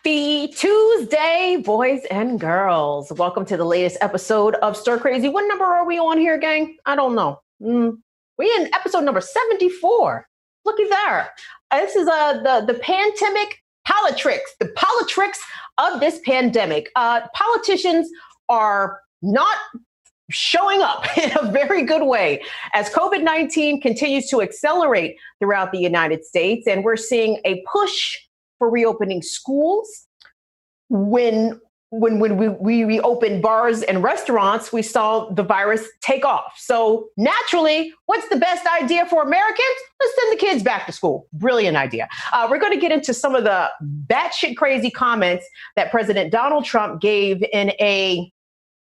Happy Tuesday, boys and girls. Welcome to the latest episode of Stir Crazy. What number are we on here, gang? I don't know. We're in episode number 74. Looky there. This is the pandemic Politricks, the Politricks of this pandemic. Politicians are not showing up in a very good way as COVID-19 continues to accelerate throughout the United States. And we're seeing a push for reopening schools. When we reopened bars and restaurants, we saw the virus take off. So naturally, what's the best idea for Americans? Let's send the kids back to school. Brilliant idea. We're going to get into some of the batshit crazy comments that President Donald Trump gave in a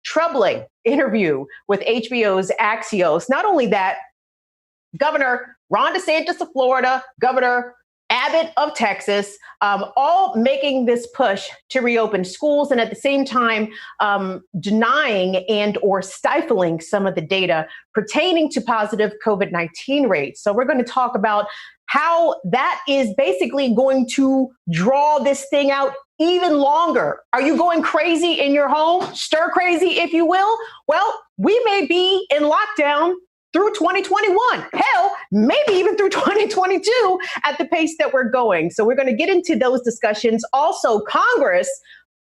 troubling interview with HBO's Axios. Not only that, Governor Ron DeSantis of Florida, Governor Abbott of Texas, all making this push to reopen schools and at the same time denying and or stifling some of the data pertaining to positive COVID-19 rates. So we're going to talk about how that is basically going to draw this thing out even longer. Are you going crazy in your home? Stir crazy, if you will? Well, we may be in lockdown through 2021. Hell, maybe even through 2022 at the pace that we're going. So we're going to get into those discussions. Also, Congress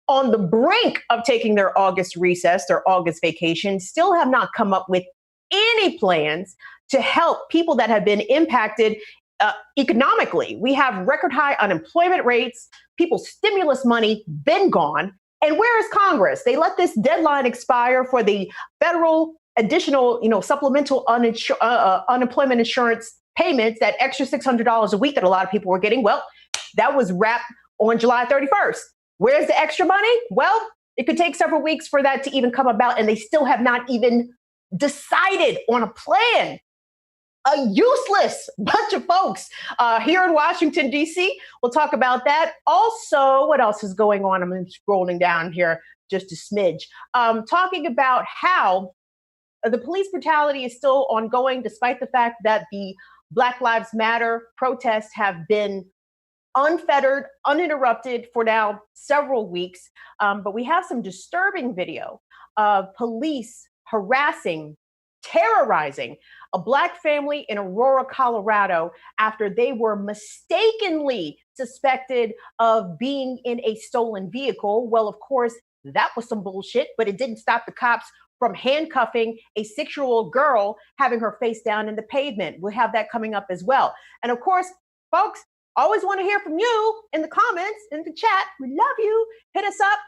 on the brink of taking their August recess, their August vacation, still have not come up with any plans to help people that have been impacted economically. We have record high unemployment rates, people's stimulus money been gone. And where is Congress? They let this deadline expire for the federal additional, supplemental unemployment insurance payments, that extra $600 a week that a lot of people were getting. Well, that was wrapped on July 31st. Where's the extra money? Well, it could take several weeks for that to even come about, and they still have not even decided on a plan. A useless bunch of folks here in Washington, D.C. We'll talk about that. Also, what else is going on? I'm scrolling down here just a smidge. Talking about how the police brutality is still ongoing, despite the fact that the Black Lives Matter protests have been unfettered, uninterrupted for now several weeks. But we have some disturbing video of police harassing, terrorizing a Black family in Aurora, Colorado, after they were mistakenly suspected of being in a stolen vehicle. Well, of course, that was some bullshit, but it didn't stop the cops from handcuffing a 6-year-old girl, having her face down in the pavement. We'll have that coming up as well. And of course, folks, always want to hear from you in the comments, in the chat. We love you. Hit us up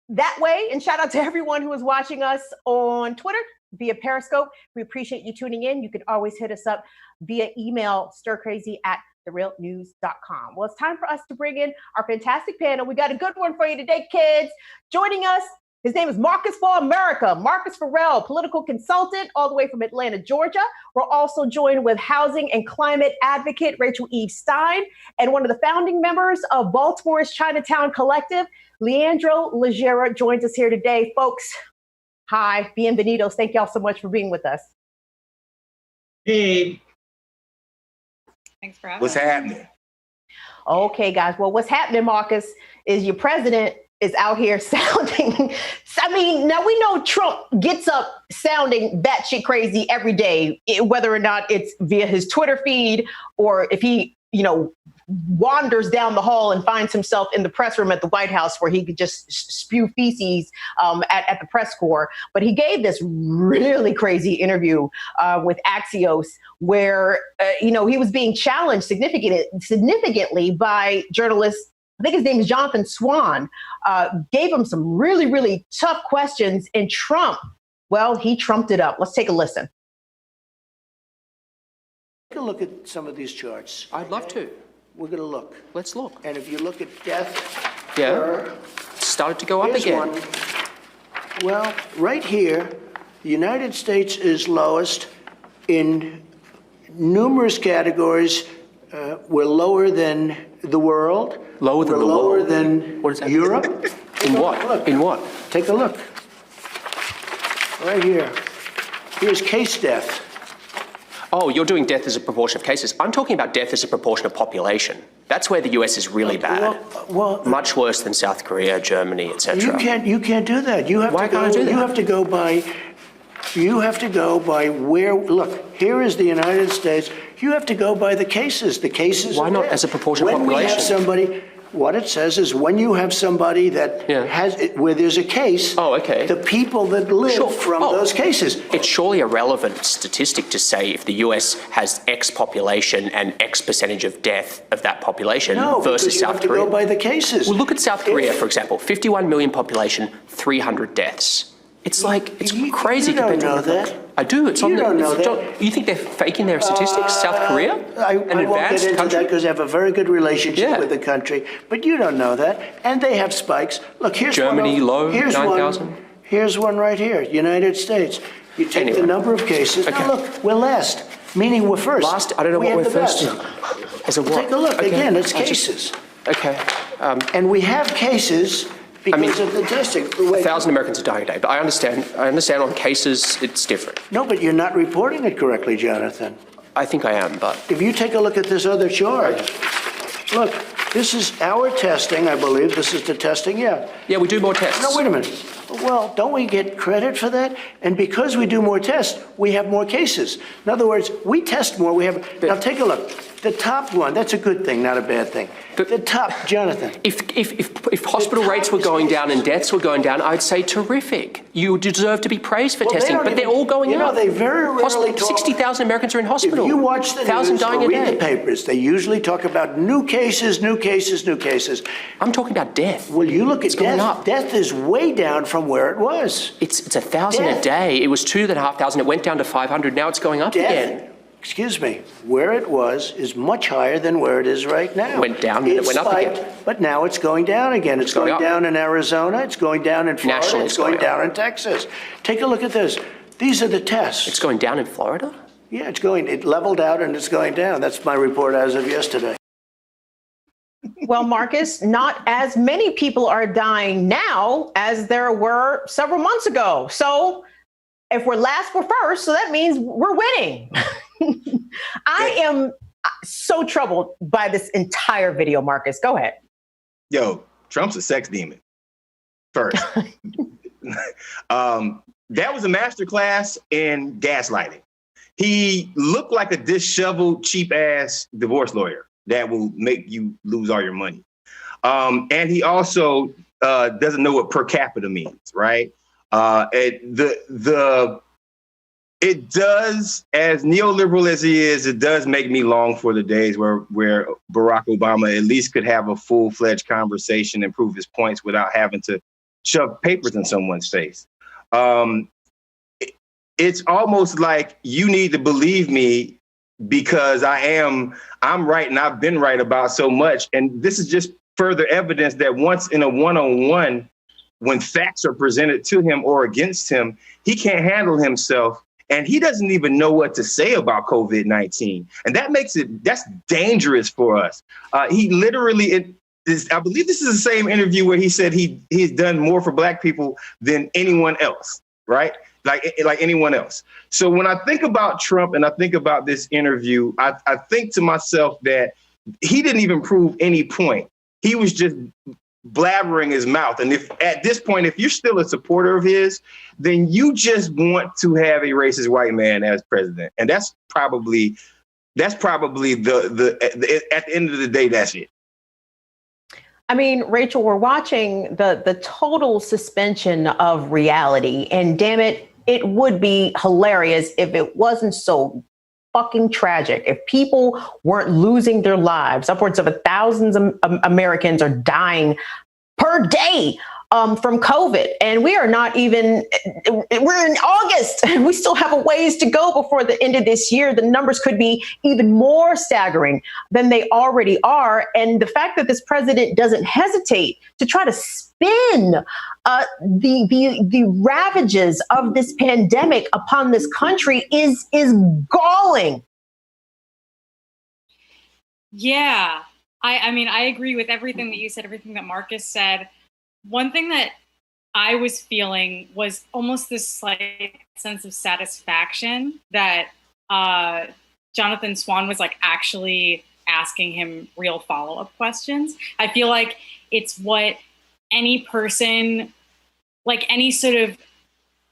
that way. And shout out to everyone who is watching us on Twitter via Periscope. We appreciate you tuning in. You can always hit us up via email, stircrazy@therealnews.com. Well, it's time for us to bring in our fantastic panel. We got a good one for you today, kids. Joining us, his name is Marcus for America, Marcus Ferrell, political consultant all the way from Atlanta, Georgia. We're also joined with housing and climate advocate Rachel Eve Stein, and one of the founding members of Baltimore's Chinatown Collective, Leandro Lagera, joins us here today. Folks, hi, bienvenidos. Thank y'all so much for being with us. Hey. Thanks for having us. What's happening? Okay, guys. Well, what's happening, Marcus, is your president is out here sounding, now we know Trump gets up sounding batshit crazy every day, whether or not it's via his Twitter feed or if he, wanders down the hall and finds himself in the press room at the White House where he could just spew feces at the press corps. But he gave this really crazy interview with Axios where, he was being challenged significantly by journalists. I think his name is Jonathan Swan, gave him some really, really tough questions. And Trump, well, he trumped it up. Let's take a listen. Take a look at some of these charts. I'd love to. We're going to look. Let's look. And if you look at death, started to go up here's again. one. Well, right here, the United States is lowest in numerous categories. We're lower than the world. Lower than We're the lower world? than What does that Europe. In what? Look. In what? Take a look. Right here. Here's case death. oh, you're doing death as a proportion of cases. I'm talking about death as a proportion of population. That's where the US is really bad. Much worse than South Korea, Germany, etc. You can't do that. You have Why to go. can't I do that? You have to go by where. Look, here is the United States. You have to go by the cases. The cases. Why are not there. as a proportion of when population? We have somebody. What it says is when you have somebody that has where there's a case. Oh, okay. The people that live from those cases. It's surely a relevant statistic to say if the US has X population and X percentage of death of that population versus South Korea. No, because you have to go by the cases. Well, look at South Korea, for example. 51 million population, 300 deaths. It's like, it's crazy. You don't know that. I do. It's on you the. don't know that. You think they're faking their statistics? South Korea? I won't get into that because they have a very good relationship with the country. But you don't know that. And they have spikes. Look, here's Germany, low, 9,000. Here's one right here, United States. You take the number of cases. Okay. Now look, we're last, meaning we're first. Last? I don't know what we're first in. As a what? Take a look. Again, it's cases. Okay. And we have cases because of the testing. 1,000 Americans are dying a day, but I understand on cases, it's different. No, but you're not reporting it correctly, Jonathan. I think I am, but. If you take a look at this other chart, look, this is our testing, I believe. This is the testing, Yeah, we do more tests. No, wait a minute. Well, don't we get credit for that? And because we do more tests, we have more cases. In other words, we test more. Now take a look. The top one, that's a good thing, not a bad thing. But the top, Jonathan. If hospital rates were going down and deaths were going down, I'd say terrific. You deserve to be praised for testing, but they're all going up. They very rarely talk. 60,000 Americans are in hospital. If you watch the 1,000 news dying or a read day. the papers, they usually talk about new cases, new cases, new cases. I'm talking about death. Well, you look at going death. up. Death is way down from where it was. It's 1,000 a day. It was 2,500. It went down to 500. Now it's going up again. Excuse me, where it was is much higher than where it is right now. It went down and it went up again. But now it's going down again. It's going up. down in Arizona. It's going down in Florida. Nationally, it's going down in Texas. Take a look at this. These are the tests. It's going down in Florida? Yeah, it leveled out and it's going down. That's my report as of yesterday. Well, Marcus, not as many people are dying now as there were several months ago. So if we're last, we're first. So that means we're winning. I am so troubled by this entire video, Marcus. Go ahead. Yo, Trump's a sex demon. First. That was a masterclass in gaslighting. He looked like a disheveled, cheap-ass divorce lawyer that will make you lose all your money. And he also doesn't know what per capita means, right? It does, as neoliberal as he is, it does make me long for the days where Barack Obama at least could have a full-fledged conversation and prove his points without having to shove papers in someone's face. It's almost like you need to believe me because I'm right and I've been right about so much. And this is just further evidence that once in a one-on-one, when facts are presented to him or against him, he can't handle himself. And he doesn't even know what to say about COVID-19. And that's dangerous for us. He literally, I believe this is the same interview where he said he's done more for Black people than anyone else, right? Like anyone else. So when I think about Trump and I think about this interview, I think to myself that he didn't even prove any point. He was just blabbering his mouth. And if at this point, if you're still a supporter of his, then you just want to have a racist white man as president. And that's probably the at the end of the day, that's it. I mean, Rachel, we're watching the total suspension of reality. And damn it, it would be hilarious if it wasn't so fucking tragic. If people weren't losing their lives, upwards of thousands of Americans are dying per day from COVID. And we are not even, we're in August and we still have a ways to go before the end of this year. The numbers could be even more staggering than they already are. And the fact that this president doesn't hesitate to try to spin the ravages of this pandemic upon this country is galling. Yeah, I mean, I agree with everything that you said, everything that Marcus said. One thing that I was feeling was almost this like sense of satisfaction that Jonathan Swan was like actually asking him real follow-up questions. I feel like it's what any person, like any sort of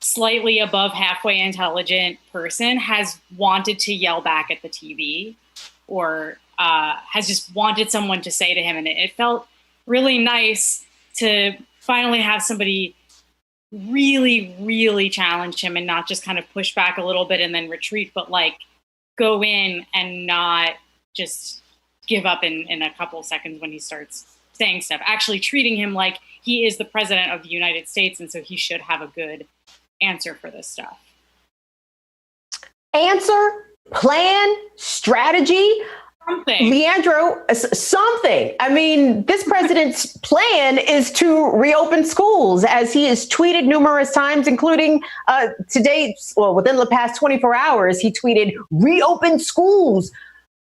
slightly above halfway intelligent person, has wanted to yell back at the TV, or has just wanted someone to say to him. And it felt really nice to finally have somebody really, really challenge him and not just kind of push back a little bit and then retreat, but like go in and not just give up in a couple of seconds when he starts saying stuff, actually treating him like he is the president of the United States. And so he should have a good answer for this stuff. Answer, plan, strategy. Something. Leandro, something. I mean, this president's plan is to reopen schools, as he has tweeted numerous times, including today, well, within the past 24 hours, he tweeted, reopen schools.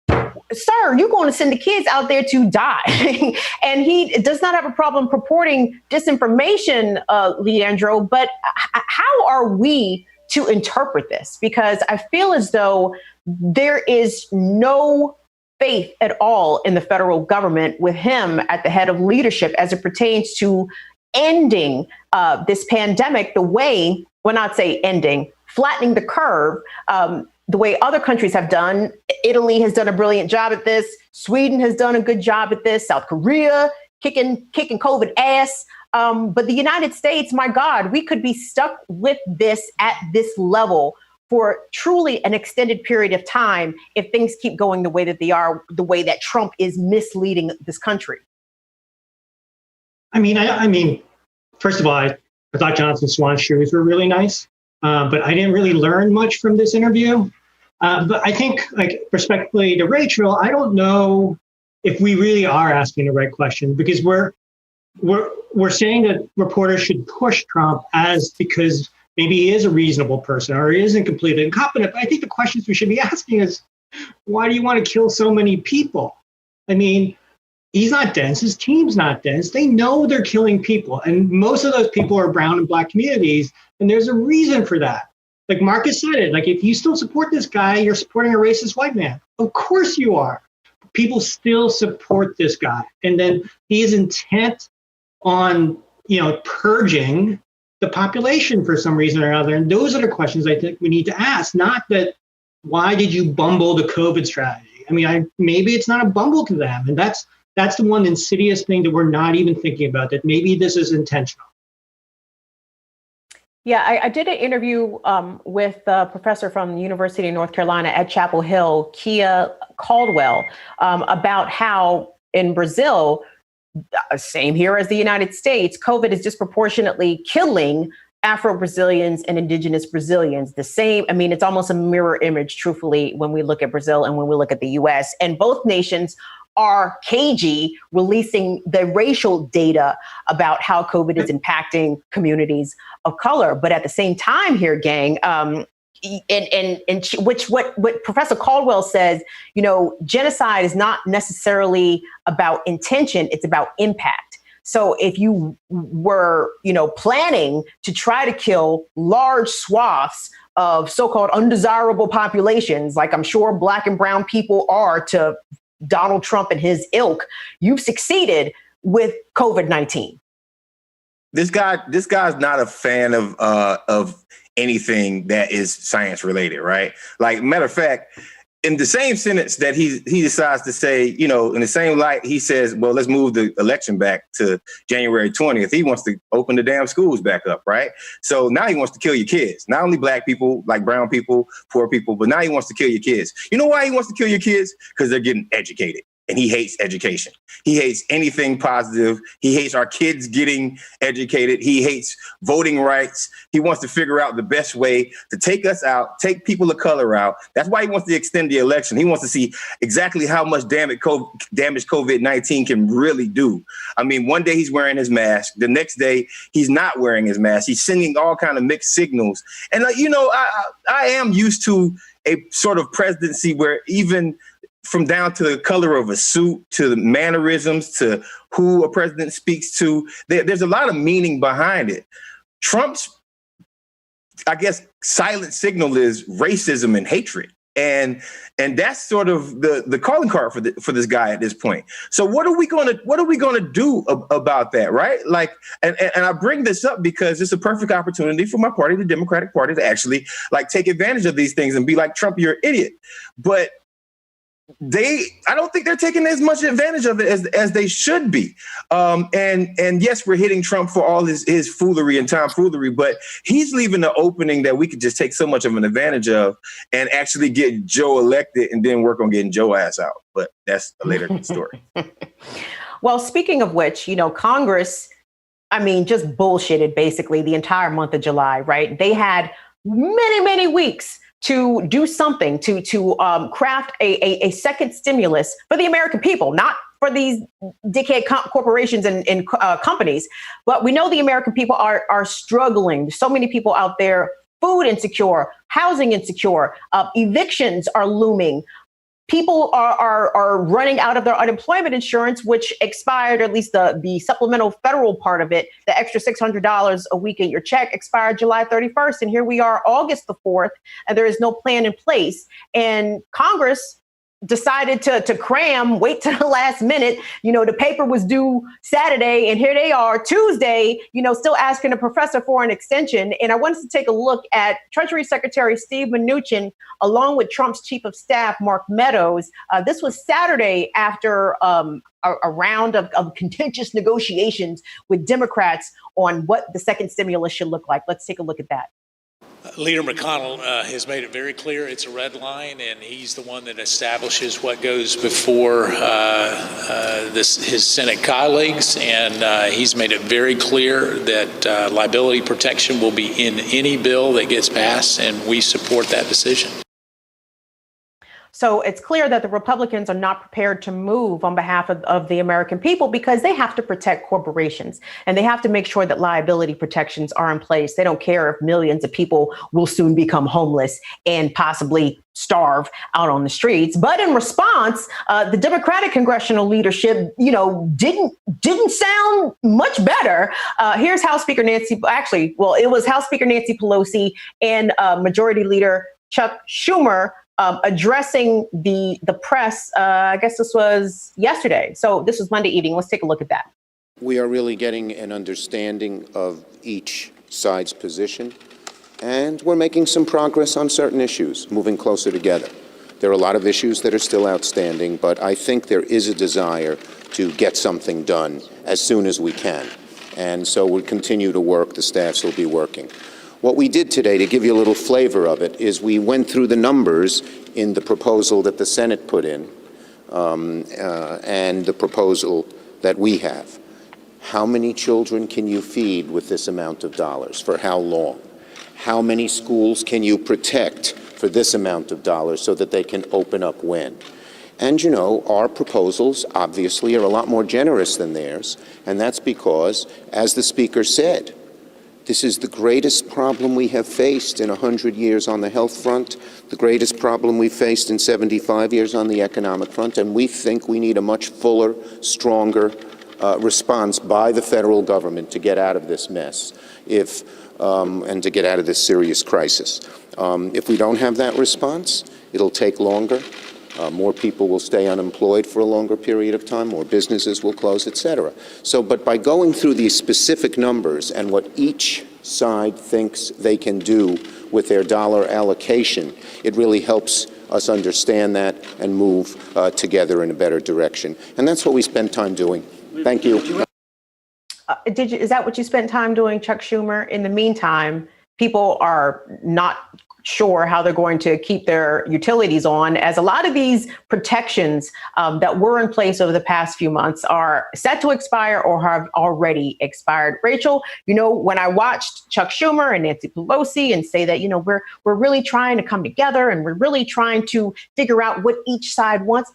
Sir, you're going to send the kids out there to die. And he does not have a problem purporting disinformation, Leandro, but how are we to interpret this? Because I feel as though there is no faith at all in the federal government with him at the head of leadership as it pertains to ending this pandemic the way, well, not say ending, flattening the curve, the way other countries have done. Italy has done a brilliant job at this. Sweden has done a good job at this. South Korea kicking COVID ass. But the United States, my God, we could be stuck with this at this level for truly an extended period of time if things keep going the way that they are, the way that Trump is misleading this country. I mean, first of all, I thought Jonathan Swan's shoes were really nice, but I didn't really learn much from this interview. But I think, like, respectfully to Rachel, I don't know if we really are asking the right question, because we're saying that reporters should push Trump because maybe he is a reasonable person or he isn't completely incompetent. But I think the questions we should be asking is, why do you want to kill so many people? I mean, he's not dense. His team's not dense. They know they're killing people. And most of those people are brown and black communities. And there's a reason for that. Like Marcus said it, like, if you still support this guy, you're supporting a racist white man. Of course you are. People still support this guy. And then he is intent on, purging the population for some reason or another. And those are the questions I think we need to ask, not that, why did you bumble the COVID strategy? I mean, maybe it's not a bumble to them. And that's the one insidious thing that we're not even thinking about, that maybe this is intentional. Yeah, I did an interview with a professor from the University of North Carolina at Chapel Hill, Kia Caldwell, about how in Brazil, same here as the United States, COVID is disproportionately killing Afro-Brazilians and indigenous Brazilians. The same, I mean, it's almost a mirror image, truthfully, when we look at Brazil and when we look at the US. And both nations are cagey releasing the racial data about how COVID is impacting communities of color. But at the same time here, gang, what Professor Caldwell says, genocide is not necessarily about intention, it's about impact. So if you were, planning to try to kill large swaths of so-called undesirable populations, like I'm sure black and brown people are to Donald Trump and his ilk, you've succeeded with COVID-19. This guy's not a fan of anything that is science related, right? Like, matter of fact, in the same sentence that he decides to say, in the same light, he says, well, let's move the election back to January 20th. He wants to open the damn schools back up, right? So now he wants to kill your kids. Not only black people, like brown people, poor people, but now he wants to kill your kids. You know why he wants to kill your kids? Because they're getting educated. And he hates education. He hates anything positive. He hates our kids getting educated. He hates voting rights. He wants to figure out the best way to take us out, take people of color out. That's why he wants to extend the election. He wants to see exactly how much damage COVID-19 can really do. I mean, one day he's wearing his mask. The next day he's not wearing his mask. He's sending all kind of mixed signals. And, I am used to a sort of presidency where even from down to the color of a suit, to the mannerisms, to who a president speaks to, there's a lot of meaning behind it. Trump's, I guess, silent signal is racism and hatred. And that's sort of the calling card for this guy at this point. So what are we gonna do about that, right? Like, and I bring this up because it's a perfect opportunity for my party, the Democratic Party, to actually like take advantage of these things and be like, Trump, you're an idiot. But I don't think they're taking as much advantage of it as they should be. And yes, we're hitting Trump for all his foolery and tomfoolery, but he's leaving the opening that we could just take so much of an advantage of and actually get Joe elected and then work on getting Joe ass out. But that's a later story. Well, speaking of which, Congress, just bullshitted basically the entire month of July, right? They had many, many weeks to do something, to craft a second stimulus for the American people, not for these dickhead corporations and companies. But we know the American people are struggling. There's so many people out there, food insecure, housing insecure, evictions are looming. People are running out of their unemployment insurance, which expired, or at least the supplemental federal part of it, the extra $600 a week in your check expired July 31st. And here we are, August the 4th, and there is no plan in place. And Congress decided to cram, wait to the last minute. The paper was due Saturday, and here they are Tuesday, still asking the professor for an extension. And I wanted to take a look at Treasury Secretary Steve Mnuchin, along with Trump's chief of staff, Mark Meadows. This was Saturday after a round of contentious negotiations with Democrats on what the second stimulus should look like. Let's take a look at that. Leader McConnell has made it very clear it's a red line, and he's the one that establishes what goes before his Senate colleagues, and he's made it very clear that liability protection will be in any bill that gets passed, and we support that decision. So it's clear that the Republicans are not prepared to move on behalf of the American people because they have to protect corporations and they have to make sure that liability protections are in place. They don't care if millions of people will soon become homeless and possibly starve out on the streets. But in response, the Democratic congressional leadership, didn't sound much better. Here's House Speaker it was House Speaker Nancy Pelosi and Majority Leader Chuck Schumer addressing the press. I guess this was yesterday. So this was Monday evening. Let's take a look at that. We are really getting an understanding of each side's position, and we're making some progress on certain issues, moving closer together. There are a lot of issues that are still outstanding, but I think there is a desire to get something done as soon as we can. And so we'll continue to work. The staffs will be working. What we did today, to give you a little flavor of it, is we went through the numbers in the proposal that the Senate put in and the proposal that we have. How many children can you feed with this amount of dollars? For how long? How many schools can you protect for this amount of dollars so that they can open up when? And our proposals obviously are a lot more generous than theirs, and that's because, as the Speaker said, this is the greatest problem we have faced in 100 years on the health front, the greatest problem we've faced in 75 years on the economic front, and we think we need a much fuller, stronger response by the federal government to get out of this mess and to get out of this serious crisis. If we don't have that response, it'll take longer. More people will stay unemployed for a longer period of time, more businesses will close, et cetera. But by going through these specific numbers and what each side thinks they can do with their dollar allocation, it really helps us understand that and move together in a better direction. And that's what we spend time doing. Thank you. Is that what you spent time doing, Chuck Schumer? In the meantime, people are not sure how they're going to keep their utilities on, as a lot of these protections that were in place over the past few months are set to expire or have already expired. Rachel, when I watched Chuck Schumer and Nancy Pelosi and say that, we're really trying to come together and we're really trying to figure out what each side wants,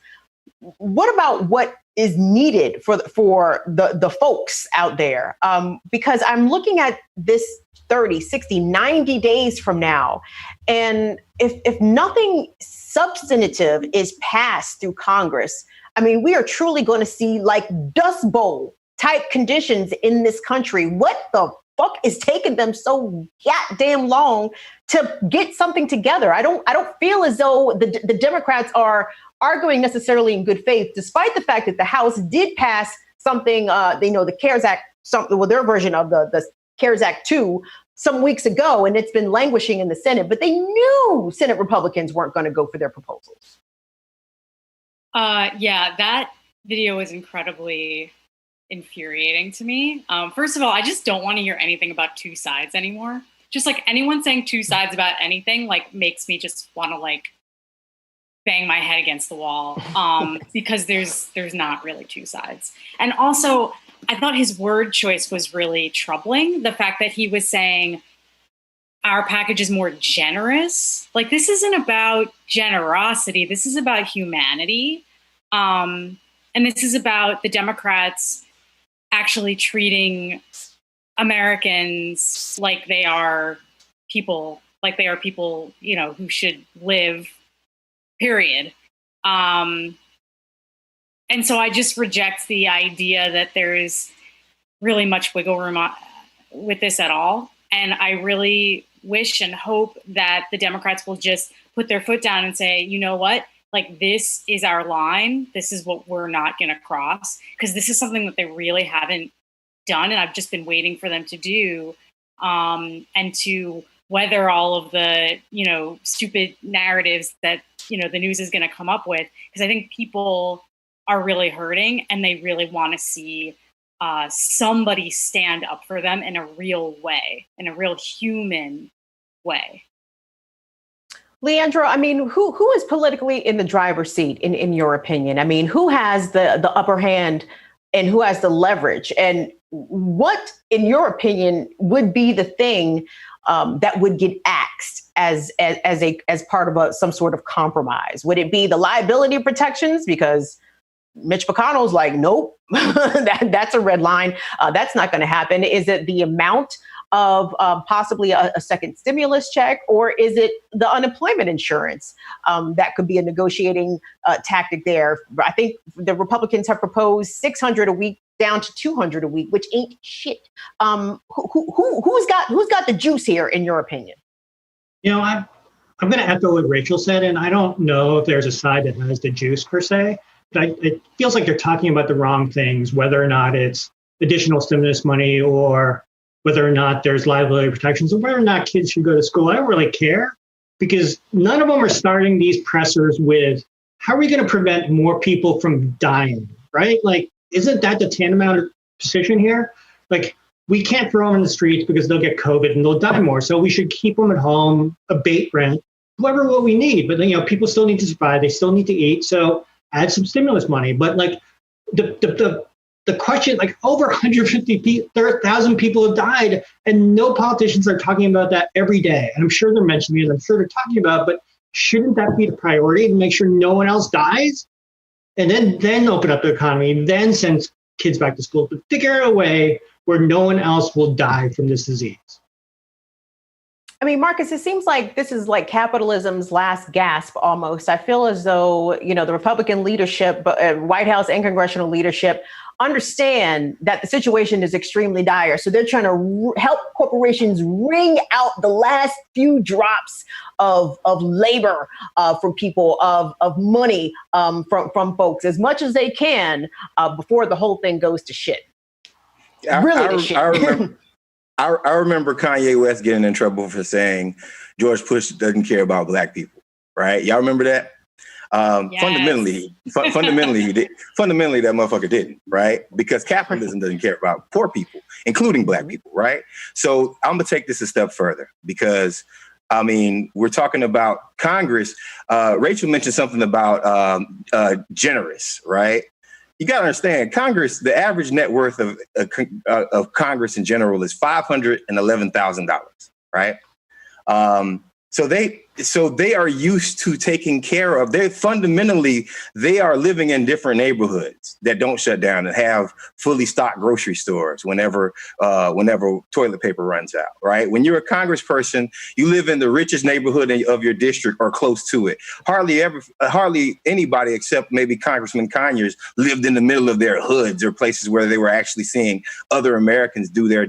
what about what is needed for the folks out there? Because I'm looking at this 30, 60, 90 days from now. And if nothing substantive is passed through Congress, we are truly going to see like Dust Bowl type conditions in this country. What the fuck is taking them so goddamn long to get something together? I don't feel as though the Democrats are arguing necessarily in good faith, despite the fact that the House did pass something, the CARES Act, their version of the CARES Act 2 some weeks ago, and it's been languishing in the Senate, but they knew Senate Republicans weren't going to go for their proposals. Yeah, that video is incredibly infuriating to me. First of all, I just don't want to hear anything about two sides anymore. Just like anyone saying two sides about anything, like makes me just want to like bang my head against the wall, because there's not really two sides. And also, I thought his word choice was really troubling. The fact that he was saying our package is more generous. Like, this isn't about generosity. This is about humanity. And this is about the Democrats actually treating Americans like they are people, who should live, period. And so I just reject the idea that there is really much wiggle room with this at all. And I really wish and hope that the Democrats will just put their foot down and say, you know what, like, this is our line. This is what we're not going to cross, because this is something that they really haven't done. And I've just been waiting for them to do, and to weather all of the, stupid narratives that, the news is going to come up with. Because I think people are really hurting and they really want to see somebody stand up for them in a real way, in a real human way. Leandro, I mean, who is politically in the driver's seat in your opinion? I mean, who has the upper hand and who has the leverage? And what, in your opinion, would be the thing that would get axed as part of some sort of compromise? Would it be the liability protections? Because Mitch McConnell's like, nope, that's a red line. That's not going to happen. Is it the amount of possibly a second stimulus check, or is it the unemployment insurance? That could be a negotiating tactic there. I think the Republicans have proposed $600 a week down to $200 a week, which ain't shit. Who's got the juice here, in your opinion? I'm going to echo what Rachel said, and I don't know if there's a side that has the juice per se. But it feels like they're talking about the wrong things, whether or not it's additional stimulus money or whether or not there's liability protections or whether or not kids should go to school. I don't really care, because none of them are starting these pressers with, how are we going to prevent more people from dying, right? Like, isn't that the tantamount position here? Like, we can't throw them in the streets because they'll get COVID and they'll die more. So we should keep them at home, abate rent, whatever what we need. But people still need to survive. They still need to eat. So add some stimulus money. But like the question, like, over 150,000 people have died, and no politicians are talking about that every day. And I'm sure they're mentioning it. I'm sure they're talking about it, but shouldn't that be the priority, to make sure no one else dies? And then open up the economy, then send kids back to school, but figure out a way where no one else will die from this disease. I mean, Marcus, it seems like this is like capitalism's last gasp almost. I feel as though, the Republican leadership, White House and congressional leadership understand that the situation is extremely dire. So they're trying to help corporations wring out the last few drops of labor from people, of money from folks, as much as they can before the whole thing goes to shit. I remember Kanye West getting in trouble for saying George Bush doesn't care about black people, right? Y'all remember that? Yes. Fundamentally, he did. Fundamentally, that motherfucker didn't, right? Because capitalism doesn't care about poor people, including black people, right? So I'm gonna take this a step further, because we're talking about Congress. Rachel mentioned something about generous, right? You got to understand, Congress, the average net worth of Congress in general is $511,000, right? So they so they are used to taking care of. They are living in different neighborhoods that don't shut down and have fully stocked grocery stores whenever toilet paper runs out. Right? When you're a congressperson, you live in the richest neighborhood of your district or close to it. Hardly anybody except maybe Congressman Conyers lived in the middle of their hoods or places where they were actually seeing other Americans do their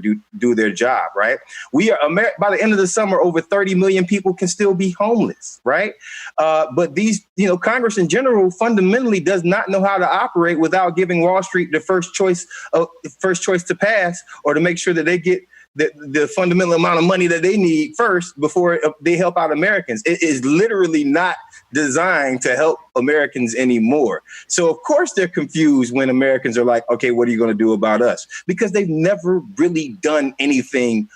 job. Right? By the end of the summer, over 30 million people can still be homeless, right? But these, Congress in general fundamentally does not know how to operate without giving Wall Street the first choice to pass, or to make sure that they get the fundamental amount of money that they need first before they help out Americans. It is literally not designed to help Americans anymore. So of course they're confused when Americans are like, okay, what are you going to do about us? Because they've never really done anything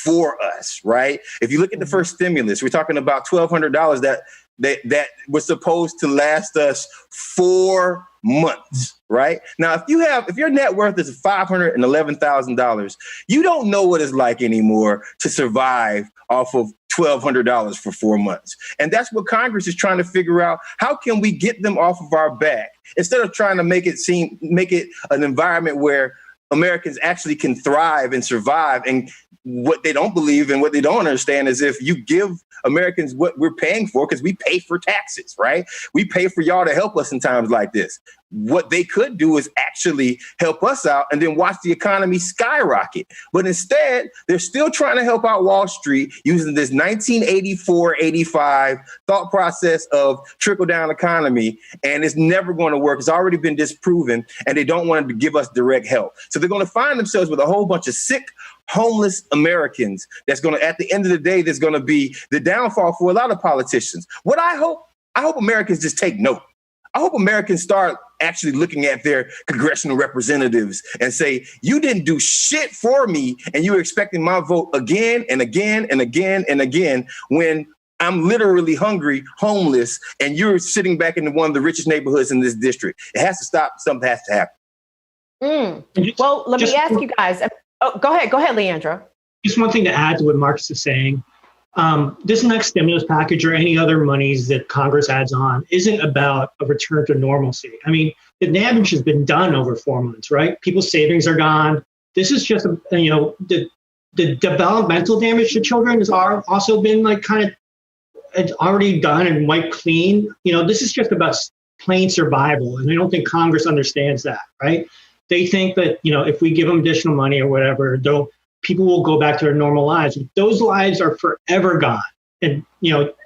for us, right? If you look at the first stimulus, we're talking about $1,200 that was supposed to last us 4 months, right? Now, if your net worth is $511,000, you don't know what it's like anymore to survive off of $1,200 for 4 months. And that's what Congress is trying to figure out. How can we get them off of our back instead of trying to make it an environment where Americans actually can thrive and survive? And what they don't believe and what they don't understand is if you give Americans what we're paying for, because we pay for taxes, right? We pay for y'all to help us in times like this. What they could do is actually help us out and then watch the economy skyrocket. But instead, they're still trying to help out Wall Street using this 1984-85 thought process of trickle-down economy, and it's never going to work. It's already been disproven, and they don't want to give us direct help. So they're going to find themselves with a whole bunch of sick, homeless Americans. That's going to, at the end of the day, there's going to be the downfall for a lot of politicians. What I hope Americans just take note. I hope Americans start actually looking at their congressional representatives and say, you didn't do shit for me, and you're expecting my vote again and again and again and again when I'm literally hungry, homeless, and you're sitting back in one of the richest neighborhoods in this district. It has to stop. Something has to happen. Well, let me ask you guys. Oh, go ahead, Leandro. Just one thing to add to what Marcus is saying. This next stimulus package or any other monies that Congress adds on isn't about a return to normalcy. I mean, the damage has been done over 4 months, right? People's savings are gone. This is just, the developmental damage to children has also been it's already done and wiped clean. This is just about plain survival. And I don't think Congress understands that, right? They think that, if we give them additional money or whatever, people will go back to their normal lives. Those lives are forever gone. And,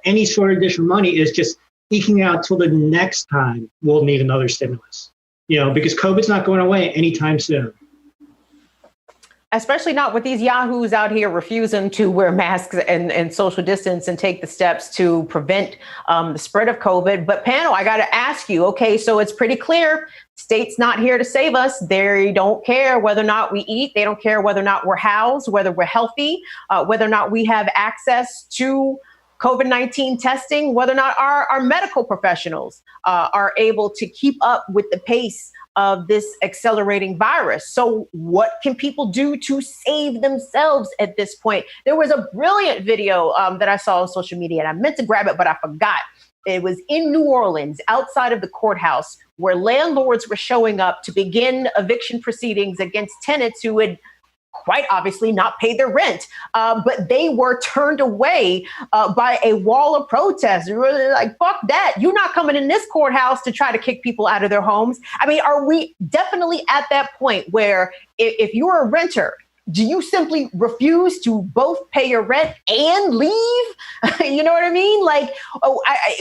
any sort of additional money is just eking out till the next time we'll need another stimulus, because COVID's not going away anytime soon. Especially not with these yahoos out here refusing to wear masks and social distance and take the steps to prevent the spread of COVID. But panel, I got to ask you, okay, so it's pretty clear. State's not here to save us. They don't care whether or not we eat. They don't care whether or not we're housed, whether we're healthy, whether or not we have access to COVID-19 testing, whether or not our medical professionals are able to keep up with the pace of this accelerating virus. So what can people do to save themselves at this point? There was a brilliant video that I saw on social media, and I meant to grab it, but I forgot. It was in New Orleans, outside of the courthouse, where landlords were showing up to begin eviction proceedings against tenants who had quite obviously not paid their rent, but they were turned away by a wall of protesters. We were like, fuck that. You're not coming in this courthouse to try to kick people out of their homes. I mean, are we definitely at that point where if you're a renter, do you simply refuse to both pay your rent and leave? You know what I mean?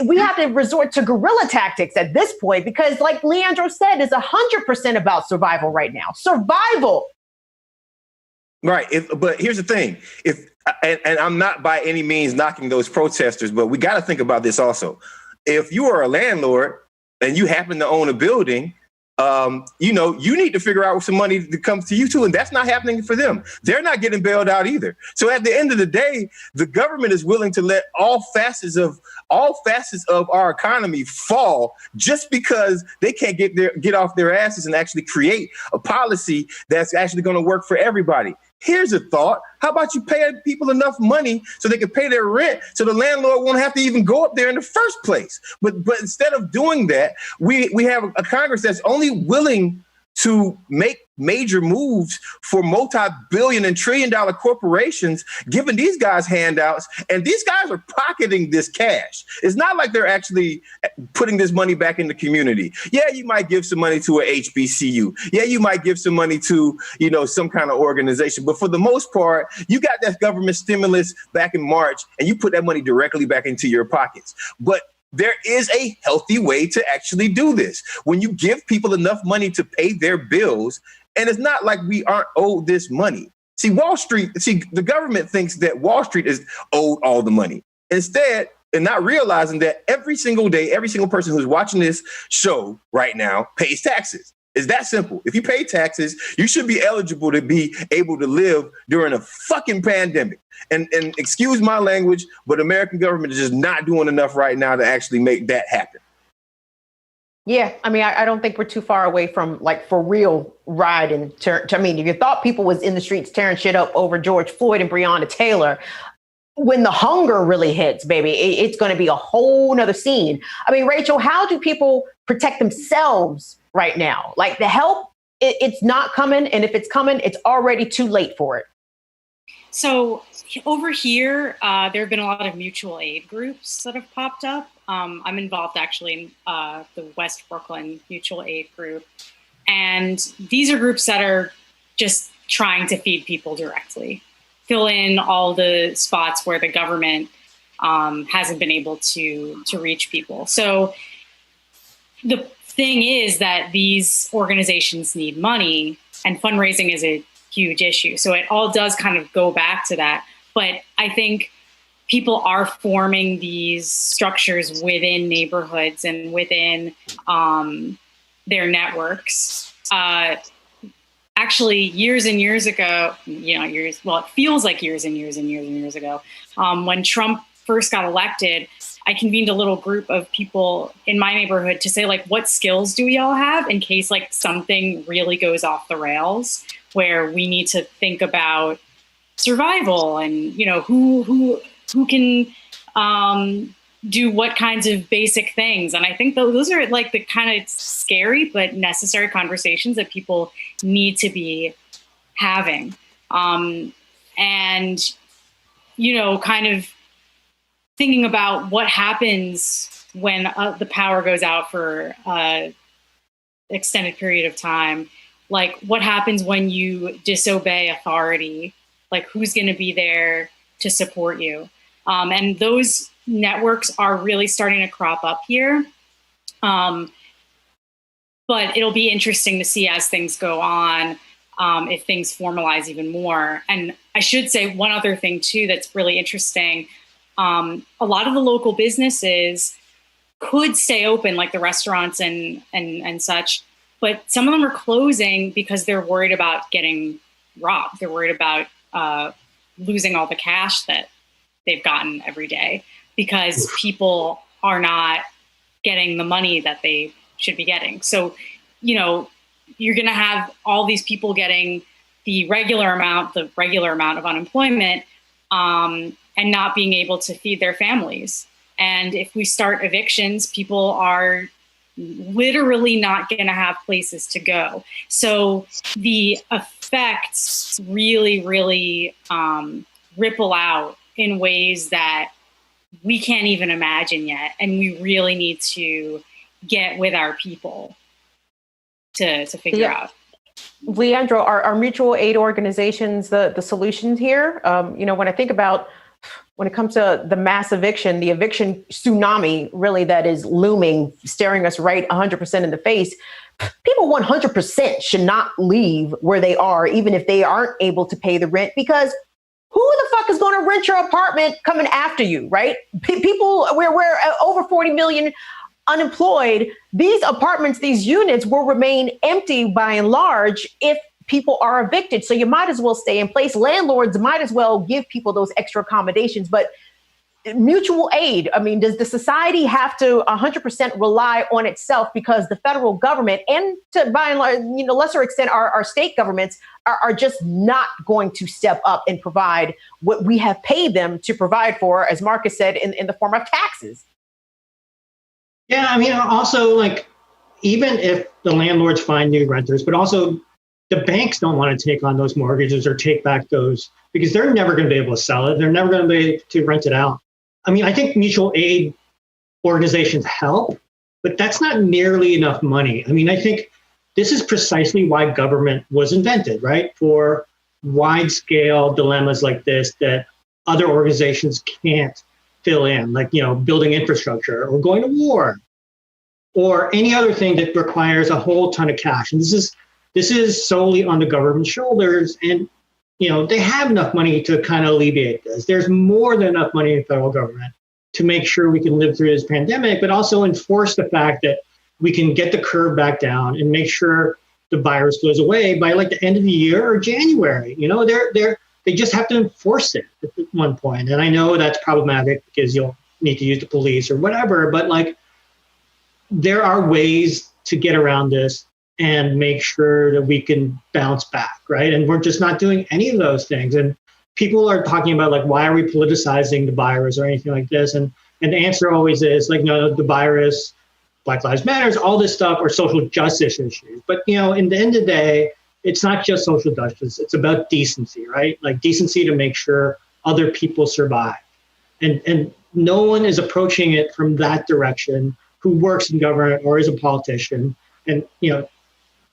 We have to resort to guerrilla tactics at this point because, like Leandro said, it's 100% about survival right now. Survival. Right. But here's the thing. And I'm not by any means knocking those protesters, but we got to think about this also. If you are a landlord and you happen to own a building, you need to figure out some money that comes to you too. And that's not happening for them. They're not getting bailed out either. So at the end of the day, the government is willing to let all facets of our economy fall just because they can't get off their asses and actually create a policy that's actually going to work for everybody. Here's a thought. How about you pay people enough money so they can pay their rent so the landlord won't have to even go up there in the first place? But instead of doing that, we have a Congress that's only willing to make major moves for multi-billion and trillion-dollar corporations, giving these guys handouts, and these guys are pocketing this cash. It's not like they're actually putting this money back in the community. Yeah, you might give some money to a HBCU. Yeah, you might give some money to, some kind of organization. But for the most part, you got that government stimulus back in March, and you put that money directly back into your pockets. But there is a healthy way to actually do this. When you give people enough money to pay their bills, and it's not like we aren't owed this money. The government thinks that Wall Street is owed all the money. Instead, and not realizing that every single day, every single person who's watching this show right now pays taxes. It's that simple. If you pay taxes, you should be eligible to be able to live during a fucking pandemic. And excuse my language, but American government is just not doing enough right now to actually make that happen. Yeah, I mean, I don't think we're too far away from for real riding. I mean, if you thought people was in the streets tearing shit up over George Floyd and Breonna Taylor, when the hunger really hits, baby, it's going to be a whole nother scene. I mean, Rachel, how do people protect themselves right now? Like the help, it's not coming. And if it's coming, it's already too late for it. So over here, there have been a lot of mutual aid groups that have popped up. I'm involved actually in the West Brooklyn Mutual Aid Group. And these are groups that are just trying to feed people directly, fill in all the spots where the government hasn't been able to reach people. So the thing is that these organizations need money, and fundraising is a huge issue. So it all does kind of go back to that. But I think people are forming these structures within neighborhoods and within their networks. Actually, years and years ago, it feels like years and years and years and years ago, when Trump first got elected, I convened a little group of people in my neighborhood to say, what skills do we all have in case something really goes off the rails, where we need to think about survival and, who can do what kinds of basic things. And I think those are the kind of scary but necessary conversations that people need to be having. And, kind of thinking about what happens when the power goes out for an extended period of time. What happens when you disobey authority? Who's going to be there to support you? And those networks are really starting to crop up here. But it'll be interesting to see as things go on, if things formalize even more. And I should say one other thing too that's really interesting. A lot of the local businesses could stay open, like the restaurants and such, but some of them are closing because they're worried about getting robbed. They're worried about losing all the cash that they've gotten every day because people are not getting the money that they should be getting. So, you're going to have all these people getting the regular amount of unemployment, and not being able to feed their families. And if we start evictions, people are literally not going to have places to go. So the effects really, really ripple out in ways that we can't even imagine yet. And we really need to get with our people to figure out. Leandro, are mutual aid organizations the solution here? When I think about when it comes to the mass eviction, the eviction tsunami really that is looming, staring us right 100% in the face, people 100% should not leave where they are, even if they aren't able to pay the rent, because who the fuck is going to rent your apartment coming after you, right? People, we're over 40 million unemployed. These apartments, these units will remain empty by and large if people are evicted. So you might as well stay in place. Landlords might as well give people those extra accommodations. But mutual aid. I mean, does the society have to 100% rely on itself because the federal government and to by and large, lesser extent, our state governments are just not going to step up and provide what we have paid them to provide for, as Marcus said, in the form of taxes? Yeah, I mean, also, like, even if the landlords find new renters, but also the banks don't want to take on those mortgages or take back those because they're never going to be able to sell it. They're never going to be able to rent it out. I mean, I think mutual aid organizations help, but that's not nearly enough money. I mean, I think this is precisely why government was invented, right? For wide-scale dilemmas like this that other organizations can't fill in, like, building infrastructure or going to war or any other thing that requires a whole ton of cash. And this is solely on the government's shoulders. And, they have enough money to kind of alleviate this. There's more than enough money in the federal government to make sure we can live through this pandemic, but also enforce the fact that we can get the curve back down and make sure the virus goes away by like the end of the year or January. They just have to enforce it at one point. And I know that's problematic because you'll need to use the police or whatever, but like there are ways to get around this and make sure that we can bounce back, right? And we're just not doing any of those things. And people are talking about like, why are we politicizing the virus or anything like this? And the answer always is like, no, the virus, Black Lives Matter, all this stuff are social justice issues. But, in the end of the day, it's not just social justice. It's about decency, right? Like decency to make sure other people survive. And no one is approaching it from that direction who works in government or is a politician. And,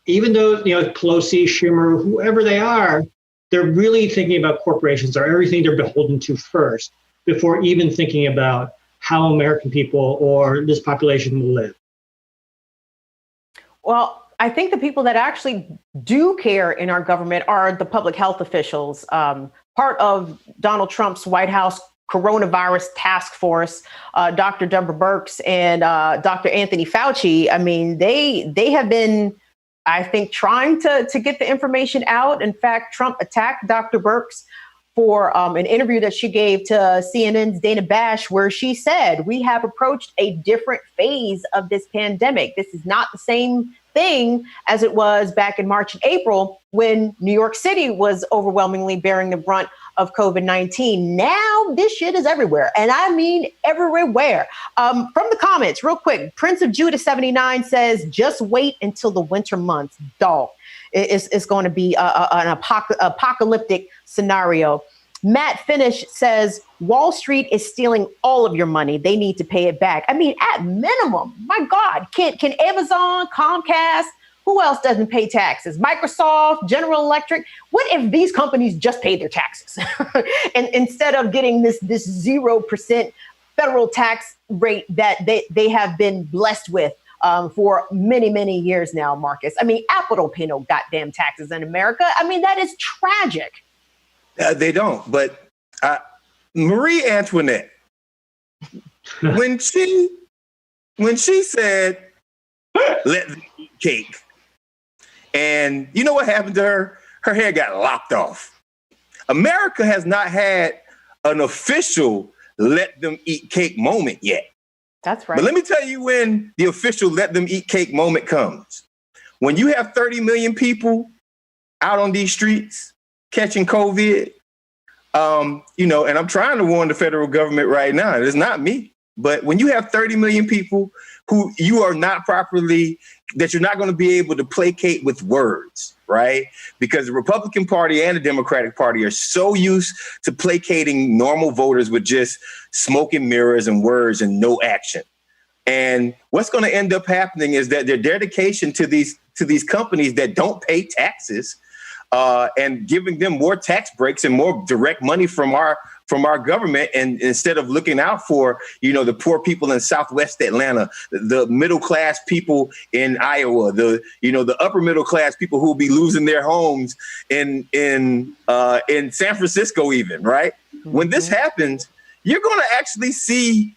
even though, Pelosi, Schumer, whoever they are, they're really thinking about corporations or everything they're beholden to first before even thinking about how American people or this population will live. Well, I think the people that actually do care in our government are the public health officials. Part of Donald Trump's White House coronavirus task force, Dr. Deborah Birx and Dr. Anthony Fauci. I mean, they have been, I think, trying to get the information out. In fact, Trump attacked Dr. Birx for an interview that she gave to CNN's Dana Bash, where she said, we have approached a different phase of this pandemic. This is not the same thing as it was back in March and April when New York City was overwhelmingly bearing the brunt of COVID-19. Now this shit is everywhere. And I mean everywhere. From the comments, real quick, Prince of Judah 79 says, just wait until the winter months, dog. It's going to be an apocalyptic scenario. Matt Finish says, Wall Street is stealing all of your money. They need to pay it back. I mean, at minimum, my God, can Amazon, Comcast, who else doesn't pay taxes? Microsoft, General Electric. What if these companies just paid their taxes? And instead of getting this 0% federal tax rate that they have been blessed with for many, many years now, Marcus. I mean, Apple don't pay no goddamn taxes in America. I mean, that is tragic. They don't. But Marie Antoinette, when she said, let them eat cake, and you know what happened to her? Her hair got lopped off. America has not had an official let them eat cake moment yet. That's right. But let me tell you when the official let them eat cake moment comes. When you have 30 million people out on these streets catching COVID, and I'm trying to warn the federal government right now, it's not me, but when you have 30 million people who you are not properly, that you're not going to be able to placate with words, right? Because the Republican Party and the Democratic Party are so used to placating normal voters with just smoke and mirrors and words and no action. And what's going to end up happening is that their dedication to these companies that don't pay taxes and giving them more tax breaks and more direct money from our government, and instead of looking out for, the poor people in Southwest Atlanta, the middle class people in Iowa, the upper middle class people who will be losing their homes in San Francisco even, right? Mm-hmm. When this happens, you're going to actually see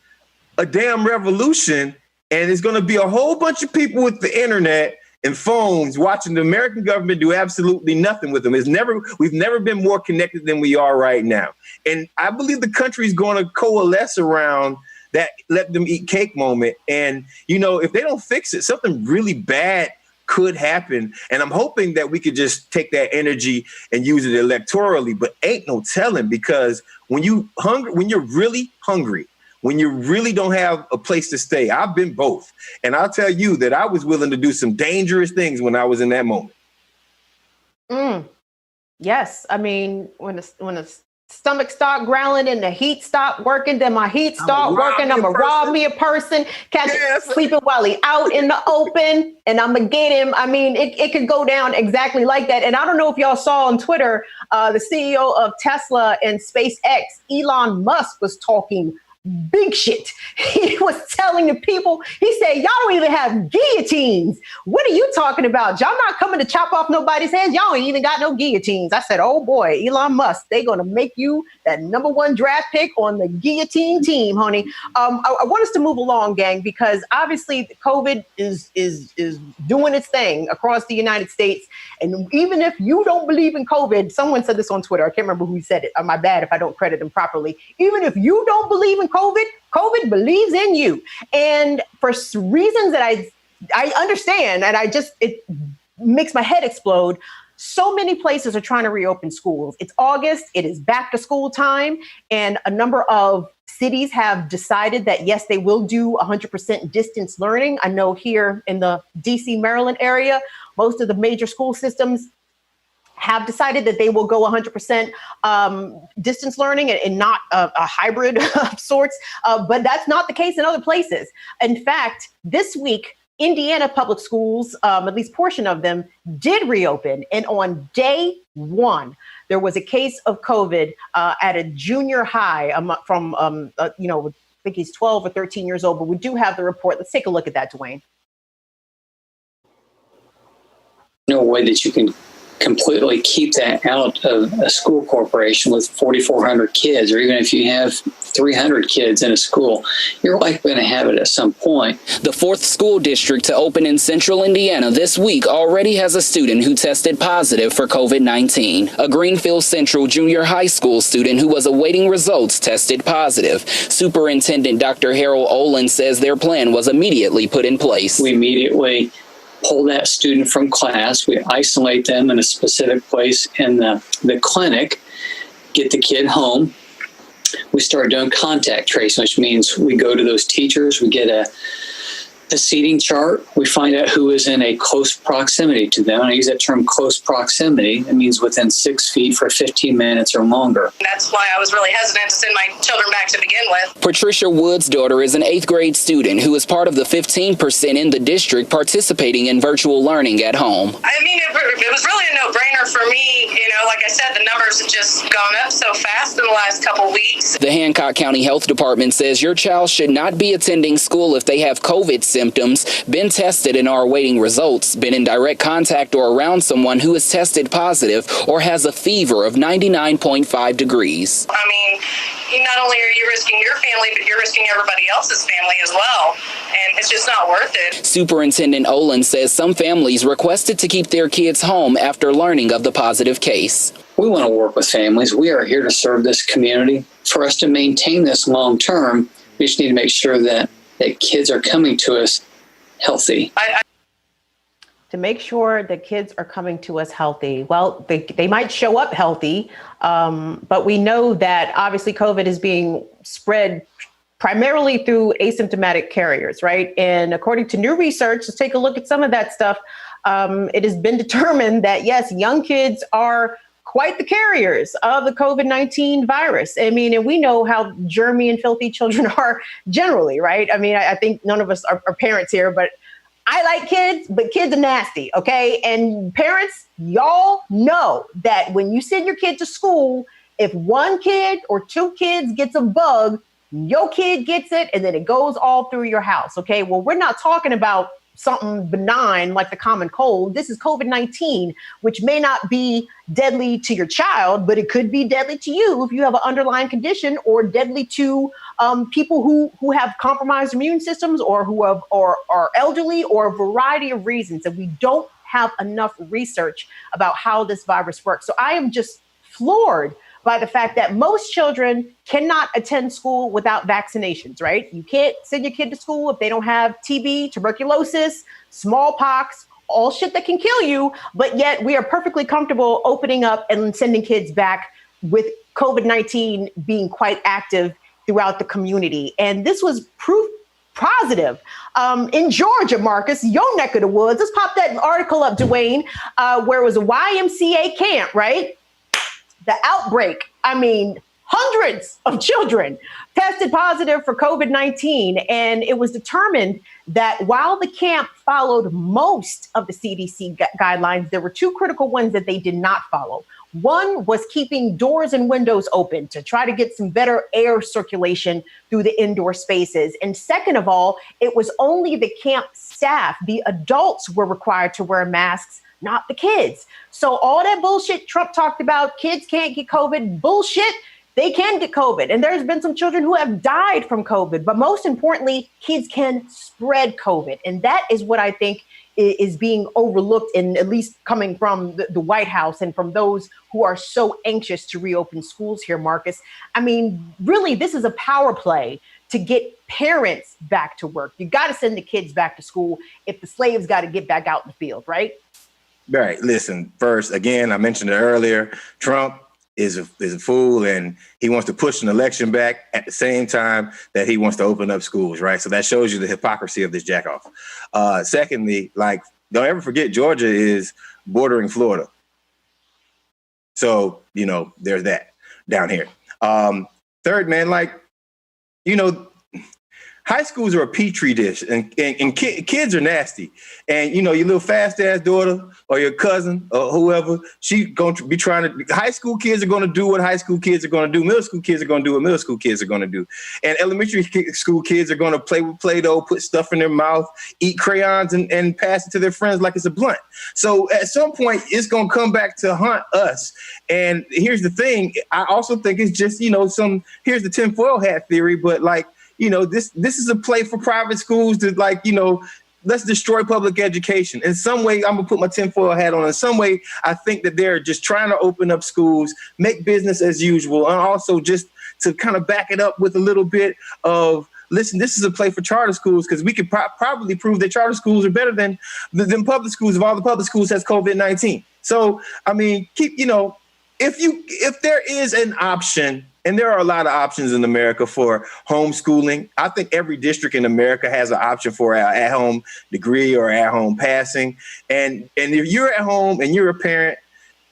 a damn revolution, and it's going to be a whole bunch of people with the internet and phones, watching the American government do absolutely nothing with them. We've never been more connected than we are right now. And I believe the country is going to coalesce around that let them eat cake moment. And, if they don't fix it, something really bad could happen. And I'm hoping that we could just take that energy and use it electorally, but ain't no telling, because when you're really hungry, when you really don't have a place to stay. I've been both. And I'll tell you that I was willing to do some dangerous things when I was in that moment. Yes. I mean, when the stomach start growling and the heat stop working, then my heat start working. I'm going to rob me a person, catch him sleeping while he out in the open, and I'm going to get him. I mean, it could go down exactly like that. And I don't know if y'all saw on Twitter, the CEO of Tesla and SpaceX, Elon Musk, was talking big shit. He was telling the people, he said, y'all don't even have guillotines. What are you talking about? Y'all not coming to chop off nobody's heads. Y'all ain't even got no guillotines. I said, oh boy, Elon Musk, they gonna make you that #1 draft pick on the guillotine team, honey. I want us to move along, gang, because obviously COVID is doing its thing across the United States. And even if you don't believe in COVID, someone said this on Twitter, I can't remember who said it. My bad if I don't credit them properly. Even if you don't believe in COVID believes in you. And for reasons that I understand, and it makes my head explode, so many places are trying to reopen schools. It's August, it is back to school time, and a number of cities have decided that, yes, they will do 100% distance learning. I know here in the DC, Maryland area, most of the major school systems have decided that they will go 100% distance learning and not a hybrid of sorts. But that's not the case in other places. In fact, this week, Indiana public schools, at least portion of them, did reopen. And on day one, there was a case of COVID at a junior high from, I think he's 12 or 13 years old, but we do have the report. Let's take a look at that, Dwayne. No way that you can completely keep that out of a school corporation with 4,400 kids, or even if you have 300 kids in a school, you're likely going to have it at some point. The 4th school district to open in central Indiana this week already has a student who tested positive for COVID-19. A Greenfield Central junior high school student who was awaiting results tested positive. Superintendent Dr. Harold Olin says their plan was immediately put in place. We immediately pull that student from class. We isolate them in a specific place in the clinic, get the kid home. We start doing contact tracing, which means we go to those teachers, we get a seating chart, we find out who is in a close proximity to them. And I use that term close proximity. It means within 6 feet for 15 minutes or longer. That's why I was really hesitant to send my children back to begin with. Patricia Wood's daughter is an 8th grade student who is part of the 15% in the district participating in virtual learning at home. I mean, it was really a no-brainer for me. Like I said, the numbers have just gone up so fast in the last couple weeks. The Hancock County Health Department says your child should not be attending school if they have COVID symptoms, been tested and are awaiting results, been in direct contact or around someone who is tested positive, or has a fever of 99.5 degrees. I mean, not only are you risking your family, but you're risking everybody else's family as well. And it's just not worth it. Superintendent Olin says some families requested to keep their kids home after learning of the positive case. We want to work with families. We are here to serve this community. For us to maintain this long term, we just need to make sure that kids are coming to us healthy. To make sure that kids are coming to us healthy. Well, they might show up healthy, but we know that obviously COVID is being spread primarily through asymptomatic carriers, right? And according to new research, let's take a look at some of that stuff. It has been determined that, yes, young kids are quite the carriers of the COVID-19 virus. I mean, and we know how germy and filthy children are generally, right? I mean, I think none of us are parents here, but I like kids, but kids are nasty, okay? And parents, y'all know that when you send your kid to school, if one kid or two kids gets a bug, your kid gets it, and then it goes all through your house, okay? Well, we're not talking about something benign like the common cold. This is COVID-19, which may not be deadly to your child, but it could be deadly to you if you have an underlying condition, or deadly to people who have compromised immune systems, or who have, or are elderly, or a variety of reasons. And we don't have enough research about how this virus works. So I am just floored by the fact that most children cannot attend school without vaccinations, right? You can't send your kid to school if they don't have TB, tuberculosis, smallpox, all shit that can kill you. But yet we are perfectly comfortable opening up and sending kids back with COVID-19 being quite active throughout the community. And this was proof positive in Georgia, Marcus, your neck of the woods. Let's pop that article up, Dwayne, where it was a YMCA camp, right? The outbreak, I mean, hundreds of children tested positive for COVID-19. And it was determined that while the camp followed most of the CDC guidelines, there were two critical ones that they did not follow. One was keeping doors and windows open to try to get some better air circulation through the indoor spaces. And second of all, it was only the camp staff, the adults, were required to wear masks, not the kids. So all that bullshit Trump talked about, kids can't get COVID, bullshit, they can get COVID. And there's been some children who have died from COVID. But most importantly, kids can spread COVID. And that is what I think is being overlooked, in at least coming from the White House and from those who are so anxious to reopen schools here, Marcus. I mean, really, this is a power play to get parents back to work. You got to send the kids back to school if the slaves got to get back out in the field, right? Right. Listen, first, again, I mentioned it earlier, Trump is a fool, and he wants to push an election back at the same time that he wants to open up schools, right? So that shows you the hypocrisy of this jackoff. Secondly, like, don't ever forget Georgia is bordering Florida. So, you know, there's that down here. Third, man, like, you know, high schools are a petri dish, and kids are nasty. And, you know, your little fast ass daughter or your cousin or whoever, she going to be trying to, high school kids are going to do what high school kids are going to do. Middle school kids are going to do what middle school kids are going to do. And elementary school kids are going to play with Play-Doh, put stuff in their mouth, eat crayons, and pass it to their friends like it's a blunt. So at some point, it's going to come back to haunt us. And here's the thing. I also think it's just, you know, here's the tinfoil hat theory, but like, you know, this is a play for private schools to, like, you know, let's destroy public education. In some way, I'm going to put my tinfoil hat on. In some way, I think that they're just trying to open up schools, make business as usual, and also just to kind of back it up with a little bit of, listen, this is a play for charter schools, because we could probably prove that charter schools are better than public schools if all the public schools has COVID-19. So, I mean, you know, if there is an option, and there are a lot of options in America for homeschooling. I think every district in America has an option for an at-home degree or at-home passing. And if you're at home and you're a parent,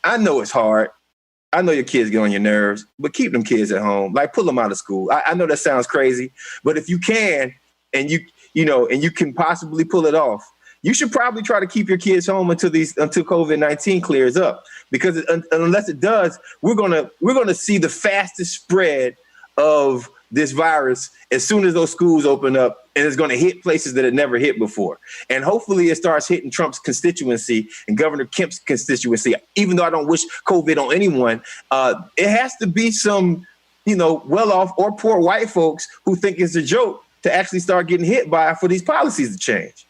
I know it's hard. I know your kids get on your nerves, but keep them kids at home. Like, pull them out of school. I know that sounds crazy, but if you can, and you can possibly pull it off, you should probably try to keep your kids home until COVID-19 clears up, because unless it does, we're gonna see the fastest spread of this virus as soon as those schools open up, and it's going to hit places that it never hit before. And hopefully it starts hitting Trump's constituency and Governor Kemp's constituency. Even though I don't wish COVID on anyone, it has to be some, you know, well-off or poor white folks who think it's a joke to actually start getting hit by for these policies to change.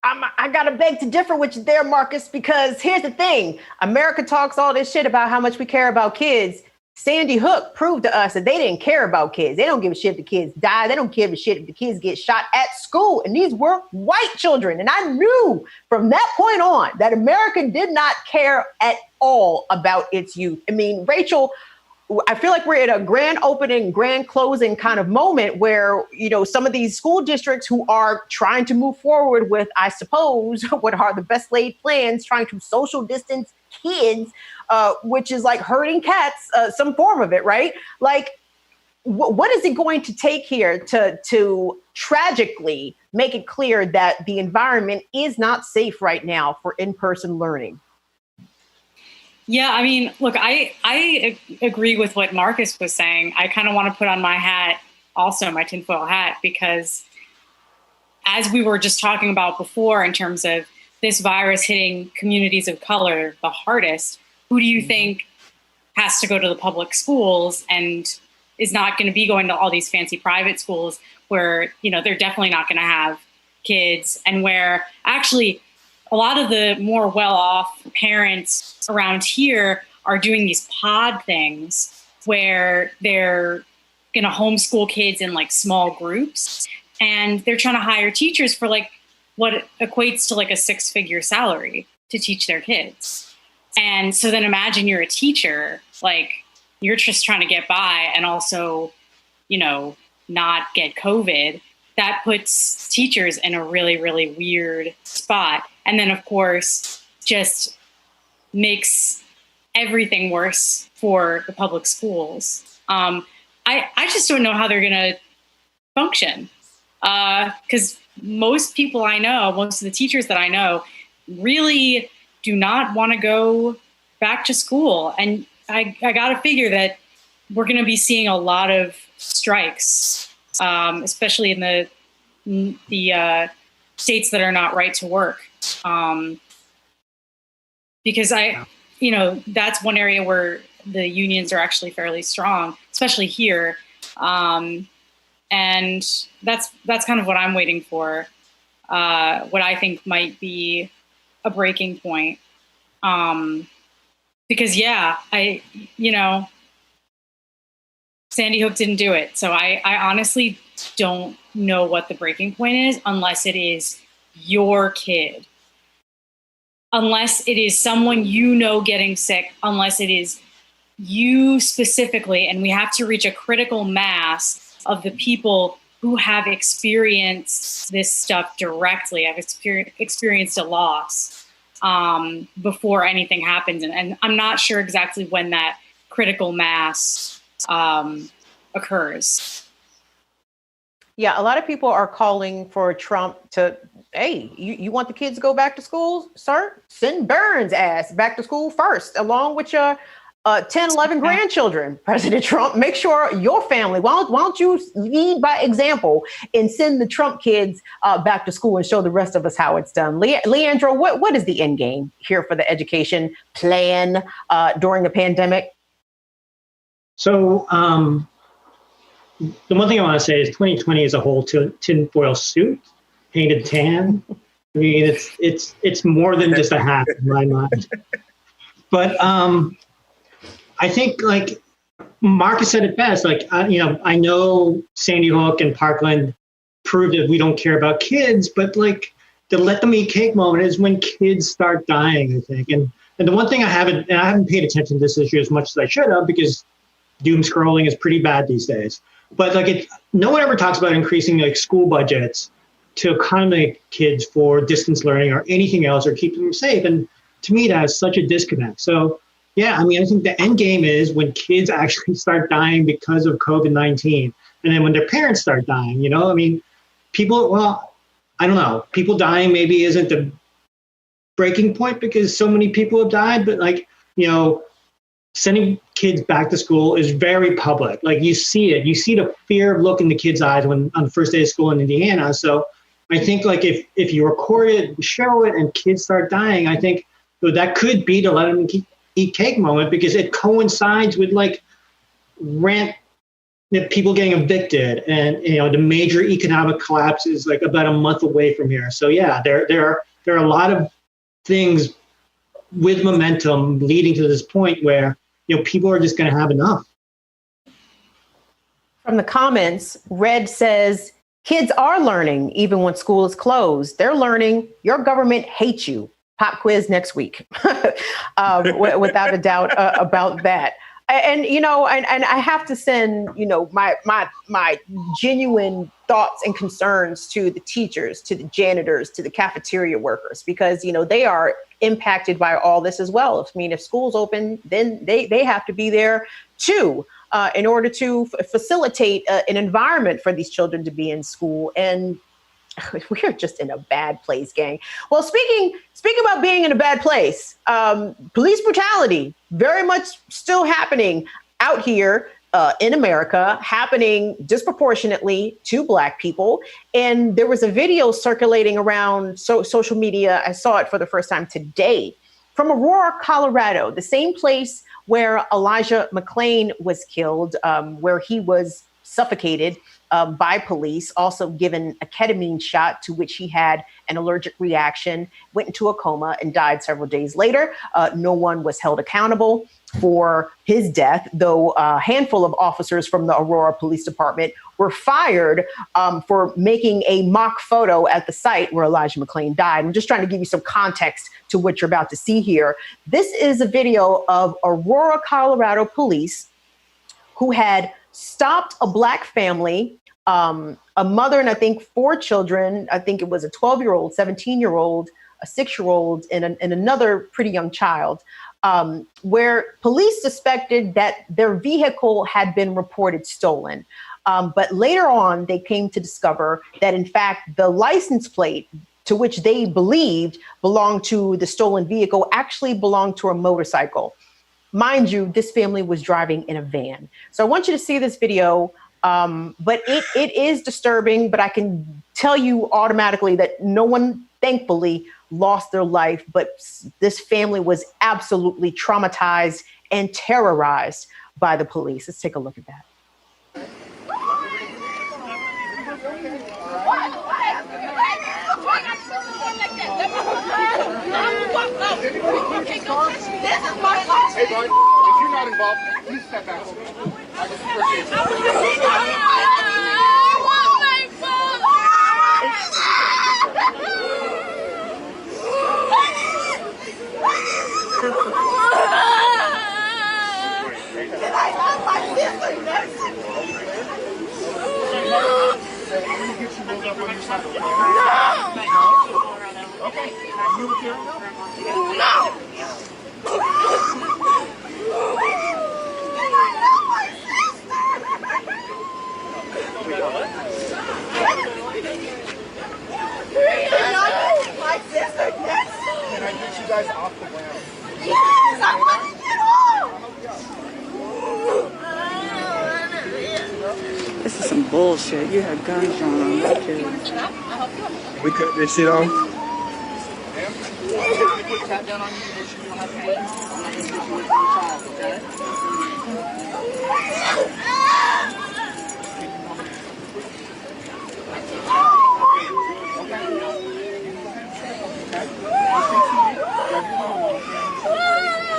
I got to beg to differ with you there, Marcus, because here's the thing. America talks all this shit about how much we care about kids. Sandy Hook proved to us that they didn't care about kids. They don't give a shit if the kids die. They don't give a shit if the kids get shot at school. And these were white children. And I knew from that point on that America did not care at all about its youth. I mean, Rachel, I feel like we're at a grand opening, grand closing kind of moment where, you know, some of these school districts who are trying to move forward with, I suppose, what are the best laid plans, trying to social distance kids, which is like herding cats, some form of it, right? Like, what is it going to take here to tragically make it clear that the environment is not safe right now for in-person learning? Yeah, I mean, look, I agree with what Marcus was saying. I kind of want to put on my hat, also my tinfoil hat, because as we were just talking about before, in terms of this virus hitting communities of color the hardest, who do you think has to go to the public schools and is not going to be going to all these fancy private schools where, they're definitely not going to have kids, and where actually a lot of the more well-off parents around here are doing these pod things where they're going to homeschool kids in like small groups, and they're trying to hire teachers for like what equates to like a 6-figure salary to teach their kids. And so then imagine you're a teacher, like you're just trying to get by and also, not get COVID. That puts teachers in a really, really weird spot. And then of course, just makes everything worse for the public schools. I just don't know how they're going to function. Because most people I know, most of the teachers that I know, really do not want to go back to school. And I got to figure that we're going to be seeing a lot of strikes, especially in the states that are not right to work. Because that's one area where the unions are actually fairly strong, especially here. And that's kind of what I'm waiting for, what I think might be a breaking point. Because Sandy Hook didn't do it. So I honestly don't know what the breaking point is unless it is your kid. Unless it is someone getting sick, unless it is you specifically, and we have to reach a critical mass of the people who have experienced this stuff directly, have experienced a loss before anything happens. And I'm not sure exactly when that critical mass occurs. Yeah, a lot of people are calling for Trump to, hey, you want the kids to go back to school, sir? Send Burns' ass back to school first, along with your 10, 11 grandchildren, President Trump. Make sure your family, why don't you lead by example and send the Trump kids back to school and show the rest of us how it's done. Leandro, what is the end game here for the education plan during the pandemic? So the one thing I want to say is 2020 as a whole tinfoil suit, painted tan. I mean, it's more than just a hat in my mind. But I think, like Marcus said it best, like, I know Sandy Hook and Parkland proved that we don't care about kids, but like the let them eat cake moment is when kids start dying, I think. And the one thing I haven't paid attention to this issue as much as I should have, because doom scrolling is pretty bad these days. But like no one ever talks about increasing like school budgets to accommodate kids for distance learning or anything else or keep them safe. And to me, that is such a disconnect. So yeah, I mean, I think the end game is when kids actually start dying because of COVID-19. And then when their parents start dying, I mean, people dying maybe isn't the breaking point because so many people have died, but like, sending kids back to school is very public. Like you see it, you see the fear of look in the kids' eyes on the first day of school in Indiana. So I think like if you record it, show it, and kids start dying, I think that could be the let them eat cake moment, because it coincides with like people getting evicted, and the major economic collapse is like about a month away from here. So yeah, there are a lot of things with momentum leading to this point where people are just going to have enough. From the comments, Red says, kids are learning even when school is closed. They're learning your government hates you. Pop quiz next week, without a doubt about that. And I have to send my genuine thoughts and concerns to the teachers, to the janitors, to the cafeteria workers, because they are impacted by all this as well. If school's open, then they have to be there too, in order to facilitate an environment for these children to be in school. And we're just in a bad place, gang. Well, speaking about being in a bad place, police brutality very much still happening out here. in America happening disproportionately to Black people. And there was a video circulating around social media. I saw it for the first time today from Aurora, Colorado, the same place where Elijah McClain was killed, where he was suffocated by police, also given a ketamine shot to which he had an allergic reaction, went into a coma and died several days later. No one was held accountable for his death, though a handful of officers from the Aurora Police Department were fired for making a mock photo at the site where Elijah McClain died. I'm just trying to give you some context to what you're about to see here. This is a video of Aurora, Colorado police who had stopped a Black family, a mother and I think 4 children. I think it was a 12-year-old, 17-year-old, a 6-year-old, and another pretty young child, where police suspected that their vehicle had been reported stolen. But later on, they came to discover that, in fact, the license plate to which they believed belonged to the stolen vehicle actually belonged to a motorcycle. Mind you, this family was driving in a van. So I want you to see this video, but it is disturbing, but I can tell you automatically that no one, thankfully, lost their life, but this family was absolutely traumatized and terrorized by the police. Let's take a look at that. Hey, bud, if you're not involved, please step back. I just appreciate Can I have my sister next to me? Let me get you rolled up on your side. No! Okay. You okay right No! now? Can I have my sister? My sister next to me. Can I get you guys off the ground? Yes, I want to get off. This is some bullshit. You have guns drawn on my kids. We cut this shit off. Put tap down on you to make sure you don't have to wait. I'm not going to get you away from your child, okay?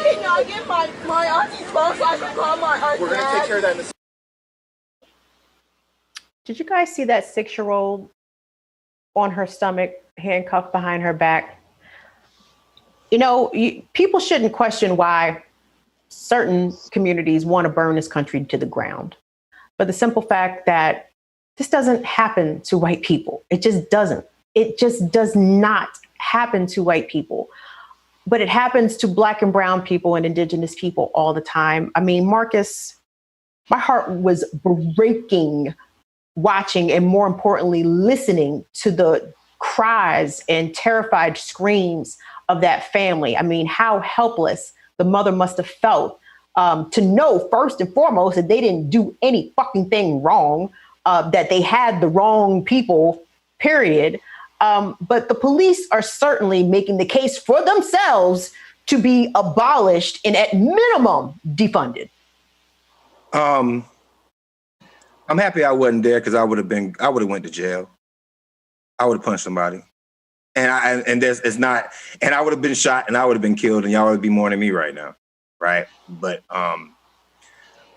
Can y'all get my auntie's phone so I can call my aunt? We're going to take care of that in a second. Did you guys see that 6-year-old on her stomach, handcuffed behind her back? You know, people shouldn't question why certain communities want to burn this country to the ground. But the simple fact that this doesn't happen to white people. It just doesn't. It just does not happen to white people. But it happens to Black and brown people and indigenous people all the time. I mean, Marcus, my heart was breaking watching and, more importantly, listening to the cries and terrified screams of that family. I mean, how helpless the mother must have felt to know, first and foremost, that they didn't do any fucking thing wrong, that they had the wrong people, period. But the police are certainly making the case for themselves to be abolished and at minimum defunded. I'm happy I wasn't there because I would have went to jail. I would have punched somebody. And I would have been shot and I would have been killed and y'all would be mourning me right now. Right. But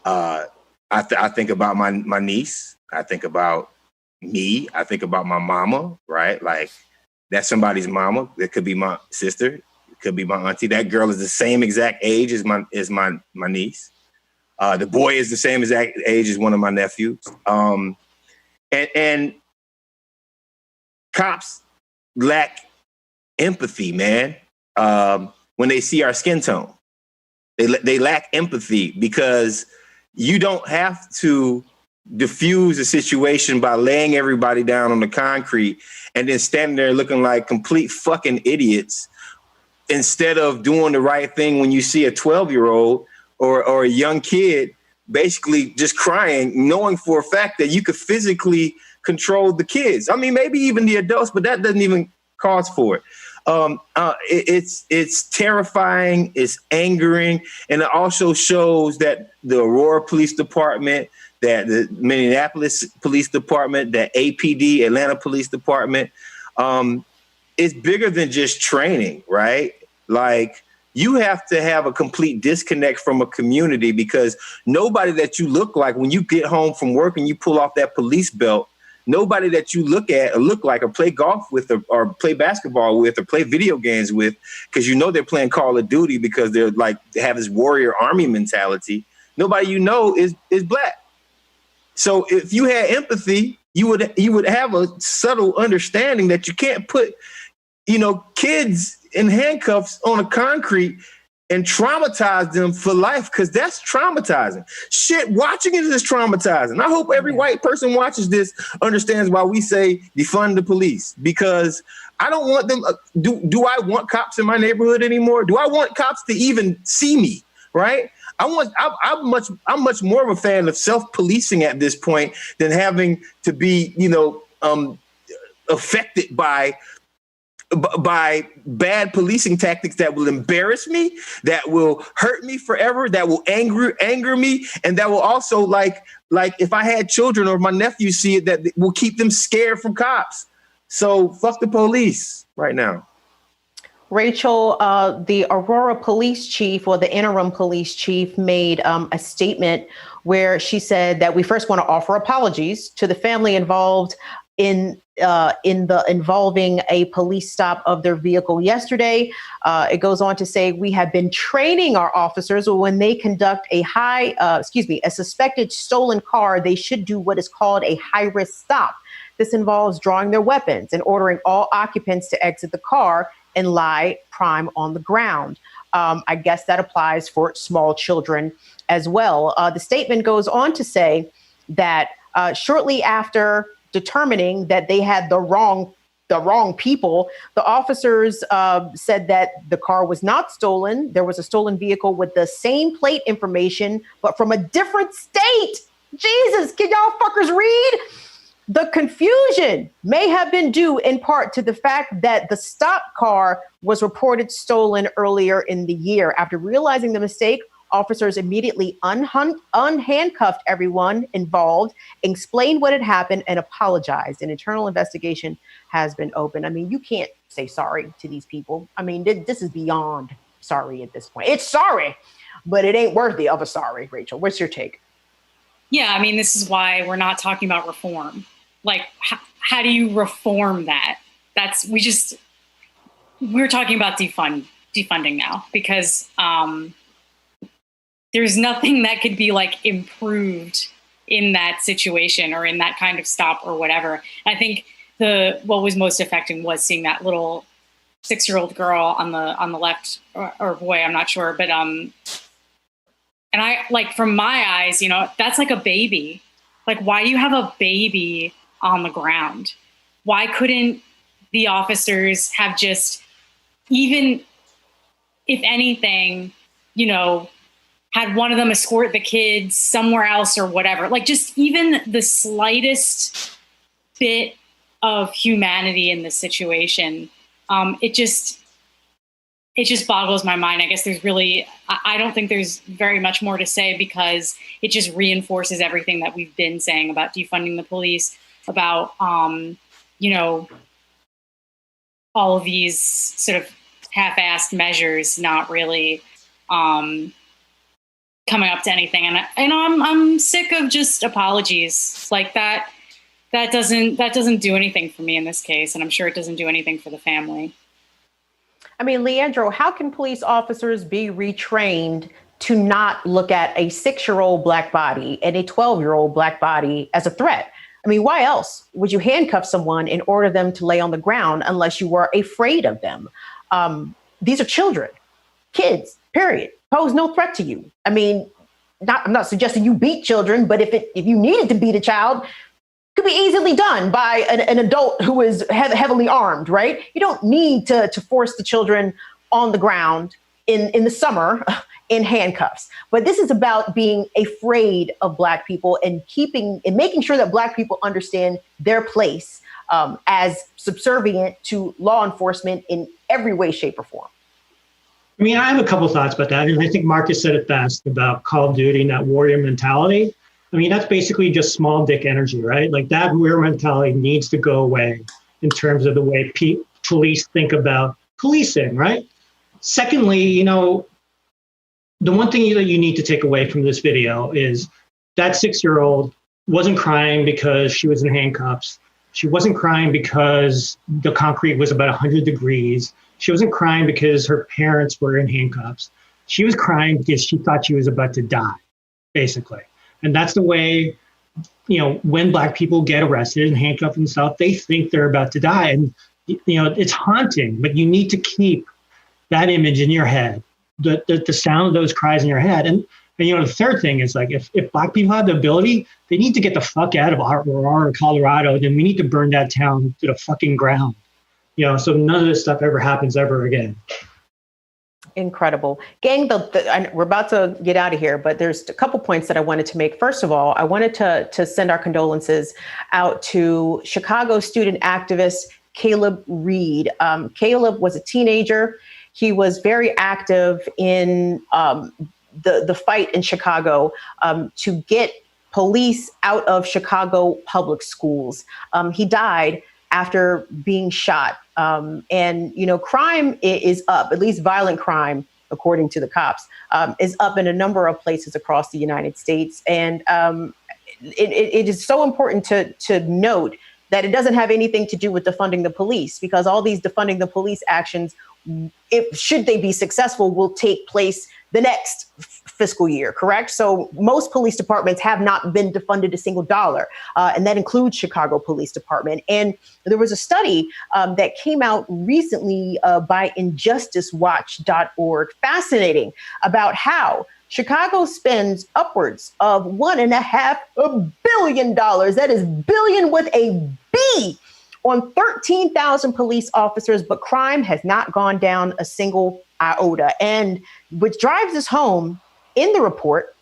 I think about my niece. I think about me. I think about my mama, right? Like, that's somebody's mama. It could be my sister. It could be my auntie. That girl is the same exact age as my niece. The boy is the same exact age as one of my nephews. And cops lack empathy, man. When they see our skin tone, they lack empathy because you don't have to diffuse the situation by laying everybody down on the concrete and then standing there looking like complete fucking idiots instead of doing the right thing when you see a 12-year-old or a young kid basically just crying, knowing for a fact that you could physically control the kids. I mean, maybe even the adults, but that doesn't even cause for it. It's terrifying, it's angering, and it also shows that the Aurora Police Department, that the Minneapolis Police Department, that APD, Atlanta Police Department, is bigger than just training, right? Like, you have to have a complete disconnect from a community, because nobody that you look like when you get home from work and you pull off that police belt, nobody that you look at or look like or play golf with or play basketball with or play video games with, because you know they're playing Call of Duty because they're like, they have this warrior army mentality. Nobody you know is black. So if you had empathy, you would have a subtle understanding that you can't put, kids in handcuffs on a concrete and traumatize them for life, because that's traumatizing. Shit, watching it is traumatizing. I hope every white person watches this understands why we say defund the police, because I don't want them. Do I want cops in my neighborhood anymore? Do I want cops to even see me? Right? I'm much more of a fan of self-policing at this point than having to be, affected by bad policing tactics that will embarrass me, that will hurt me forever, that will anger me, and that will also like if I had children or my nephews see it, that will keep them scared from cops. So fuck the police right now. Rachel, the Aurora police chief, or the interim police chief, made a statement where she said that we first want to offer apologies to the family involved in involving a police stop of their vehicle yesterday. It goes on to say, we have been training our officers when they conduct a suspected stolen car, they should do what is called a high-risk stop. This involves drawing their weapons and ordering all occupants to exit the car and lie prime on the ground. I guess that applies for small children as well. The statement goes on to say that shortly after determining that they had the wrong people, the officers said that the car was not stolen. There was a stolen vehicle with the same plate information, but from a different state. Jesus, can y'all fuckers read? The confusion may have been due in part to the fact that the stop car was reported stolen earlier in the year. After realizing the mistake, officers immediately unhandcuffed everyone involved, explained what had happened, and apologized. An internal investigation has been opened. I mean, you can't say sorry to these people. I mean, this is beyond sorry at this point. It's sorry, but it ain't worthy of a sorry. Rachel, what's your take? Yeah, I mean, this is why we're not talking about reform. Like, how do you reform that? We're talking about defunding now, because there's nothing that could be like improved in that situation or in that kind of stop or whatever. I think what was most affecting was seeing that little 6-year-old girl on the left, or boy, I'm not sure, but and I, like, from my eyes, that's like a baby. Like, why do you have a baby on the ground? Why couldn't the officers have just, even if anything, had one of them escort the kids somewhere else or whatever? Like, just even the slightest bit of humanity in this situation. It just boggles my mind. I guess I don't think there's very much more to say, because it just reinforces everything that we've been saying about defunding the police, about, all of these sort of half-assed measures not really coming up to anything. And I'm sick of just apologies like that. That doesn't do anything for me in this case, and I'm sure it doesn't do anything for the family. I mean, Leandro, how can police officers be retrained to not look at a 6-year-old black body and a 12-year-old black body as a threat? I mean, why else would you handcuff someone and order them to lay on the ground unless you were afraid of them? These are children, kids, period, pose no threat to you. I mean, I'm not suggesting you beat children, but if you needed to beat a child, it could be easily done by an adult who is heavily armed, right? You don't need to force the children on the ground in the summer in handcuffs. But this is about being afraid of Black people and making sure that Black people understand their place as subservient to law enforcement in every way, shape, or form. I mean, I have a couple thoughts about that. And I think Marcus said it best about Call of Duty and that warrior mentality. I mean, that's basically just small dick energy, right? Like that warrior mentality needs to go away in terms of the way police think about policing, right? Secondly, you know, the one thing that you need to take away from this video is that 6-year-old wasn't crying because she was in handcuffs. She wasn't crying because the concrete was about 100 degrees. She wasn't crying because her parents were in handcuffs. She was crying because she thought she was about to die, basically. And that's the way, you know, when Black people get arrested and handcuffed and stuff, they think they're about to die. And, you know, it's haunting, but you need to keep that image in your head, the sound of those cries in your head. And you know, the third thing is like, if Black people have the ability, they need to get the fuck out of Aurora, Colorado, then we need to burn that town to the fucking ground. You know, so none of this stuff ever happens ever again. Incredible. Gang, we're about to get out of here, but there's a couple points that I wanted to make. First of all, I wanted to send our condolences out to Chicago student activist Caleb Reed. Caleb was a teenager. He was very active in the fight in Chicago to get police out of Chicago public schools. He died after being shot. And, you know, crime is up, at least violent crime, according to the cops, is up in a number of places across the United States. And it is so important to note that it doesn't have anything to do with defunding the police, because all these defunding the police actions, should they be successful, will take place the next fiscal year, correct? So most police departments have not been defunded a single dollar, and that includes Chicago Police Department. And there was a study that came out recently by injusticewatch.org, fascinating, about how Chicago spends upwards of $1.5 billion, that is billion with a B, on 13,000 police officers, but crime has not gone down a single iota. And which drives this home in the report,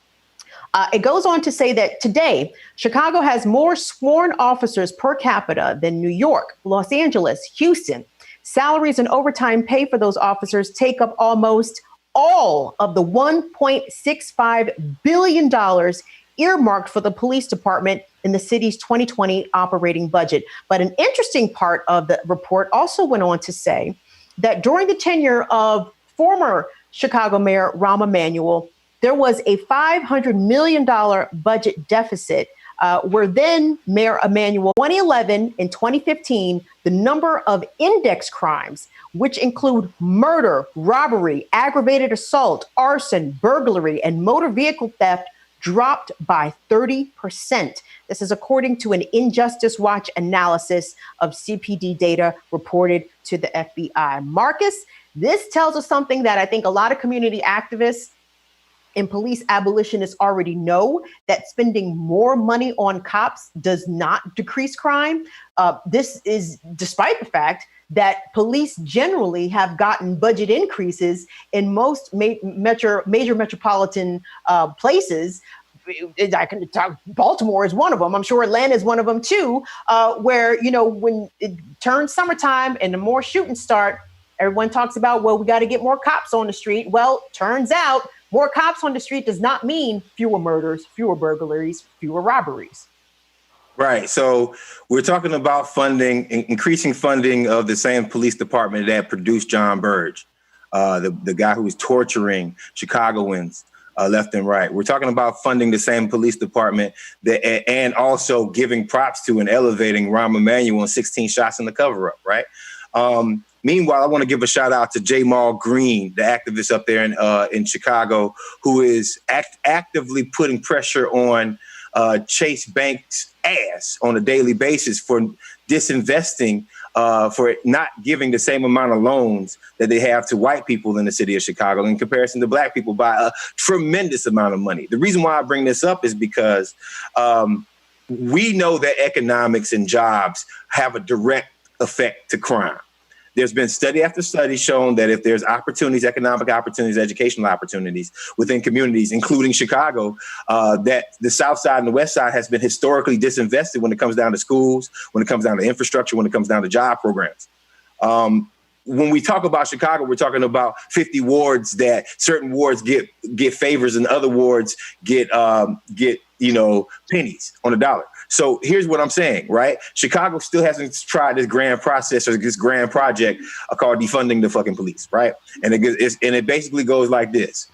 it goes on to say that today, Chicago has more sworn officers per capita than New York, Los Angeles, Houston. Salaries and overtime pay for those officers take up almost all of the $1.65 billion earmarked for the police department in the city's 2020 operating budget. But an interesting part of the report also went on to say that during the tenure of former Chicago Mayor Rahm Emanuel, there was a $500 million budget deficit, where then Mayor Emanuel, 2011 and 2015, the number of index crimes, which include murder, robbery, aggravated assault, arson, burglary, and motor vehicle theft, dropped by 30%. This is according to an Injustice Watch analysis of CPD data reported to the FBI. Marcus, this tells us something that I think a lot of community activists and police abolitionists already know, that spending more money on cops does not decrease crime. This is despite the fact that police generally have gotten budget increases in most major metropolitan places. I can talk, Baltimore is one of them. I'm sure Atlanta is one of them too, where, you know, when it turns summertime and the more shootings start, everyone talks about, well, we got to get more cops on the street. Well, turns out more cops on the street does not mean fewer murders, fewer burglaries, fewer robberies. Right. So we're talking about funding, increasing funding of the same police department that produced John Burge, the guy who was torturing Chicagoans left and right. We're talking about funding the same police department and also giving props to and elevating Rahm Emanuel and 16 shots in the cover-up, right? Meanwhile, I want to give a shout out to Jamal Green, the activist up there in Chicago, who is actively putting pressure on Chase Bank's ass on a daily basis for disinvesting, for not giving the same amount of loans that they have to white people in the city of Chicago in comparison to black people by a tremendous amount of money. The reason why I bring this up is because we know that economics and jobs have a direct effect to crime. There's been study after study shown that if there's opportunities, economic opportunities, educational opportunities within communities, including Chicago, that the South Side and the West Side has been historically disinvested when it comes down to schools, when it comes down to infrastructure, when it comes down to job programs. When we talk about Chicago, we're talking about 50 wards that certain wards get favors and other wards get pennies on the dollar. So here's what I'm saying, right? Chicago still hasn't tried this grand process or this grand project called defunding the fucking police, right? And it basically goes like this.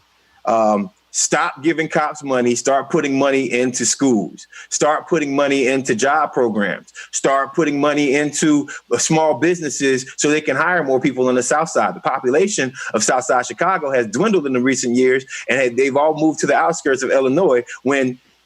Stop giving cops money, start putting money into schools, start putting money into job programs, start putting money into small businesses so they can hire more people on the South Side. The population of South Side Chicago has dwindled in the recent years, and they've all moved to the outskirts of Illinois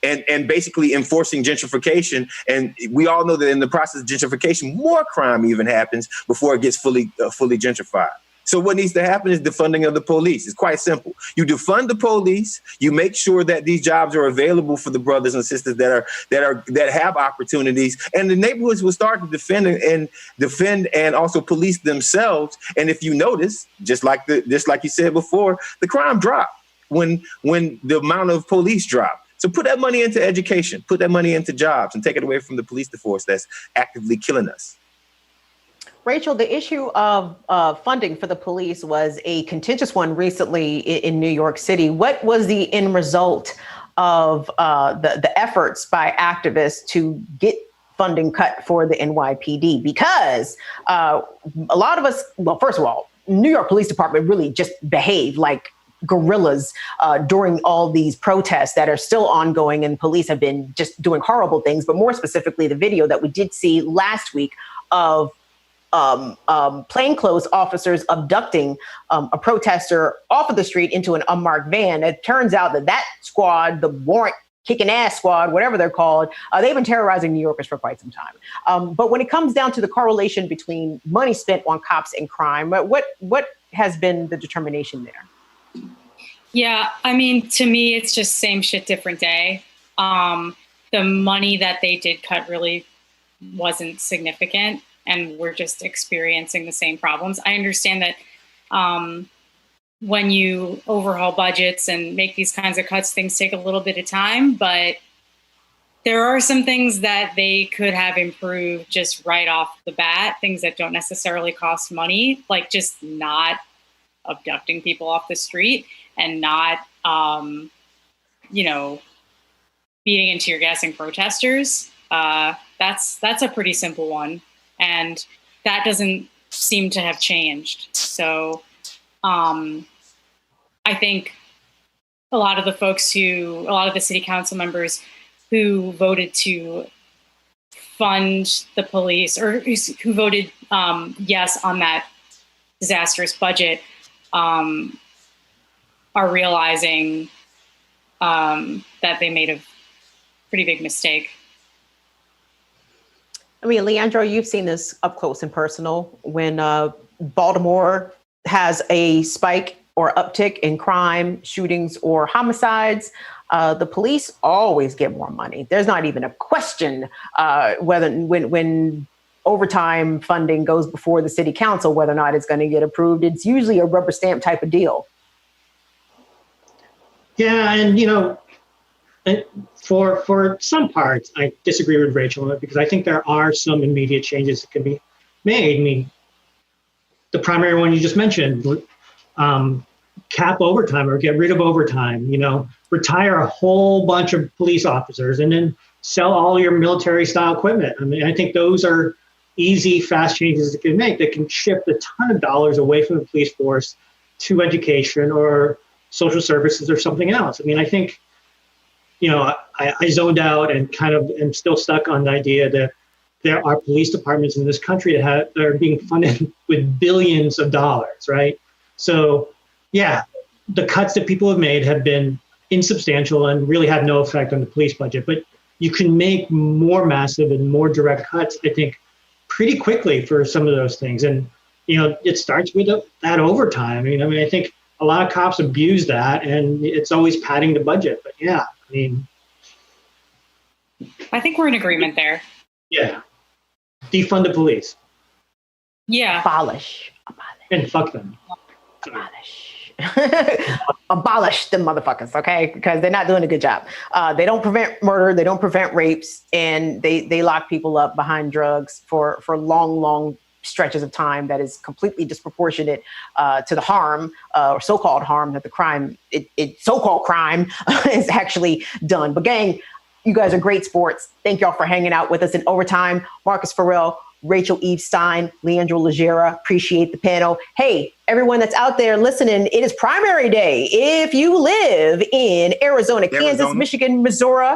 and basically enforcing gentrification. And we all know that in the process of gentrification, more crime even happens before it gets fully gentrified. So what needs to happen is defunding of the police. It's quite simple. You defund the police. You make sure that these jobs are available for the brothers and sisters that have opportunities, and the neighborhoods will start to defend and also police themselves. And if you notice, just like you said before, the crime dropped when the amount of police dropped. So put that money into education, put that money into jobs, and take it away from the police force that's actively killing us. Rachel, the issue of funding for the police was a contentious one recently in New York City. What was the end result of the efforts by activists to get funding cut for the NYPD? Because a lot of us, well, first of all, New York Police Department really just behaved like guerrillas during all these protests that are still ongoing, and police have been just doing horrible things. But more specifically, the video that we did see last week of plainclothes officers abducting a protester off of the street into an unmarked van. It turns out that squad, the warrant kicking ass squad, whatever they're called, they've been terrorizing New Yorkers for quite some time. But when it comes down to the correlation between money spent on cops and crime, what has been the determination there? Yeah, I mean, to me, it's just same shit, different day. The money that they did cut really wasn't significant, and we're just experiencing the same problems. I understand that when you overhaul budgets and make these kinds of cuts, things take a little bit of time, but there are some things that they could have improved just right off the bat, things that don't necessarily cost money, like just not abducting people off the street and not, beating and tear gassing protesters. That's a pretty simple one. And that doesn't seem to have changed. So I think a lot of the city council members who voted to fund the police, or who voted yes on that disastrous budget, are realizing that they made a pretty big mistake. I mean, Leandro, you've seen this up close and personal when Baltimore has a spike or uptick in crime, shootings, or homicides. The police always get more money. There's not even a question whether when overtime funding goes before the city council, whether or not it's going to get approved. It's usually a rubber stamp type of deal. Yeah, and for some parts, I disagree with Rachel because I think there are some immediate changes that can be made. I mean, the primary one you just mentioned, cap overtime or get rid of overtime, retire a whole bunch of police officers and then sell all your military style equipment. I mean, I think those are easy, fast changes that can make that can shift a ton of dollars away from the police force to education or social services or something else. I mean, I think, I zoned out and kind of am still stuck on the idea that there are police departments in this country that are being funded with billions of dollars, right? So, yeah, the cuts that people have made have been insubstantial and really have no effect on the police budget. But you can make more massive and more direct cuts, I think, pretty quickly for some of those things. And, it starts with that overtime. I mean, I think a lot of cops abuse that, and it's always padding the budget. But yeah, I think we're in agreement there. Yeah. Defund the police. Yeah. Abolish. And fuck them. Abolish them motherfuckers, okay? Because they're not doing a good job. They don't prevent murder, they don't prevent rapes, and they lock people up behind drugs for long stretches of time that is completely disproportionate to the harm or so-called harm that the crime, so-called crime is actually done. But gang, you guys are great sports. Thank y'all for hanging out with us in overtime. Marcus Ferrell, Rachel Eve Stein, Leandro Lagera, appreciate the panel. Hey, everyone that's out there listening, it is primary day. If you live in Arizona, Kansas, Michigan, Missouri,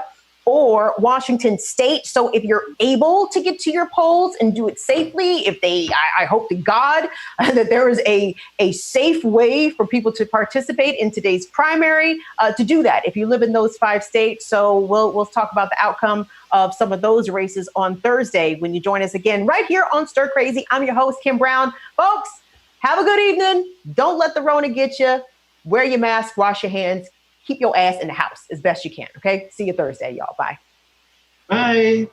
or Washington State. So if you're able to get to your polls and do it safely, I hope to God that there is a safe way for people to participate in today's primary to do that. If you live in those 5 states, so we'll talk about the outcome of some of those races on Thursday when you join us again right here on Stir Crazy. I'm your host, Kim Brown. Folks, have a good evening. Don't let the Rona get you. Wear your mask, wash your hands. Keep your ass in the house as best you can, okay? See you Thursday, y'all. Bye. Bye.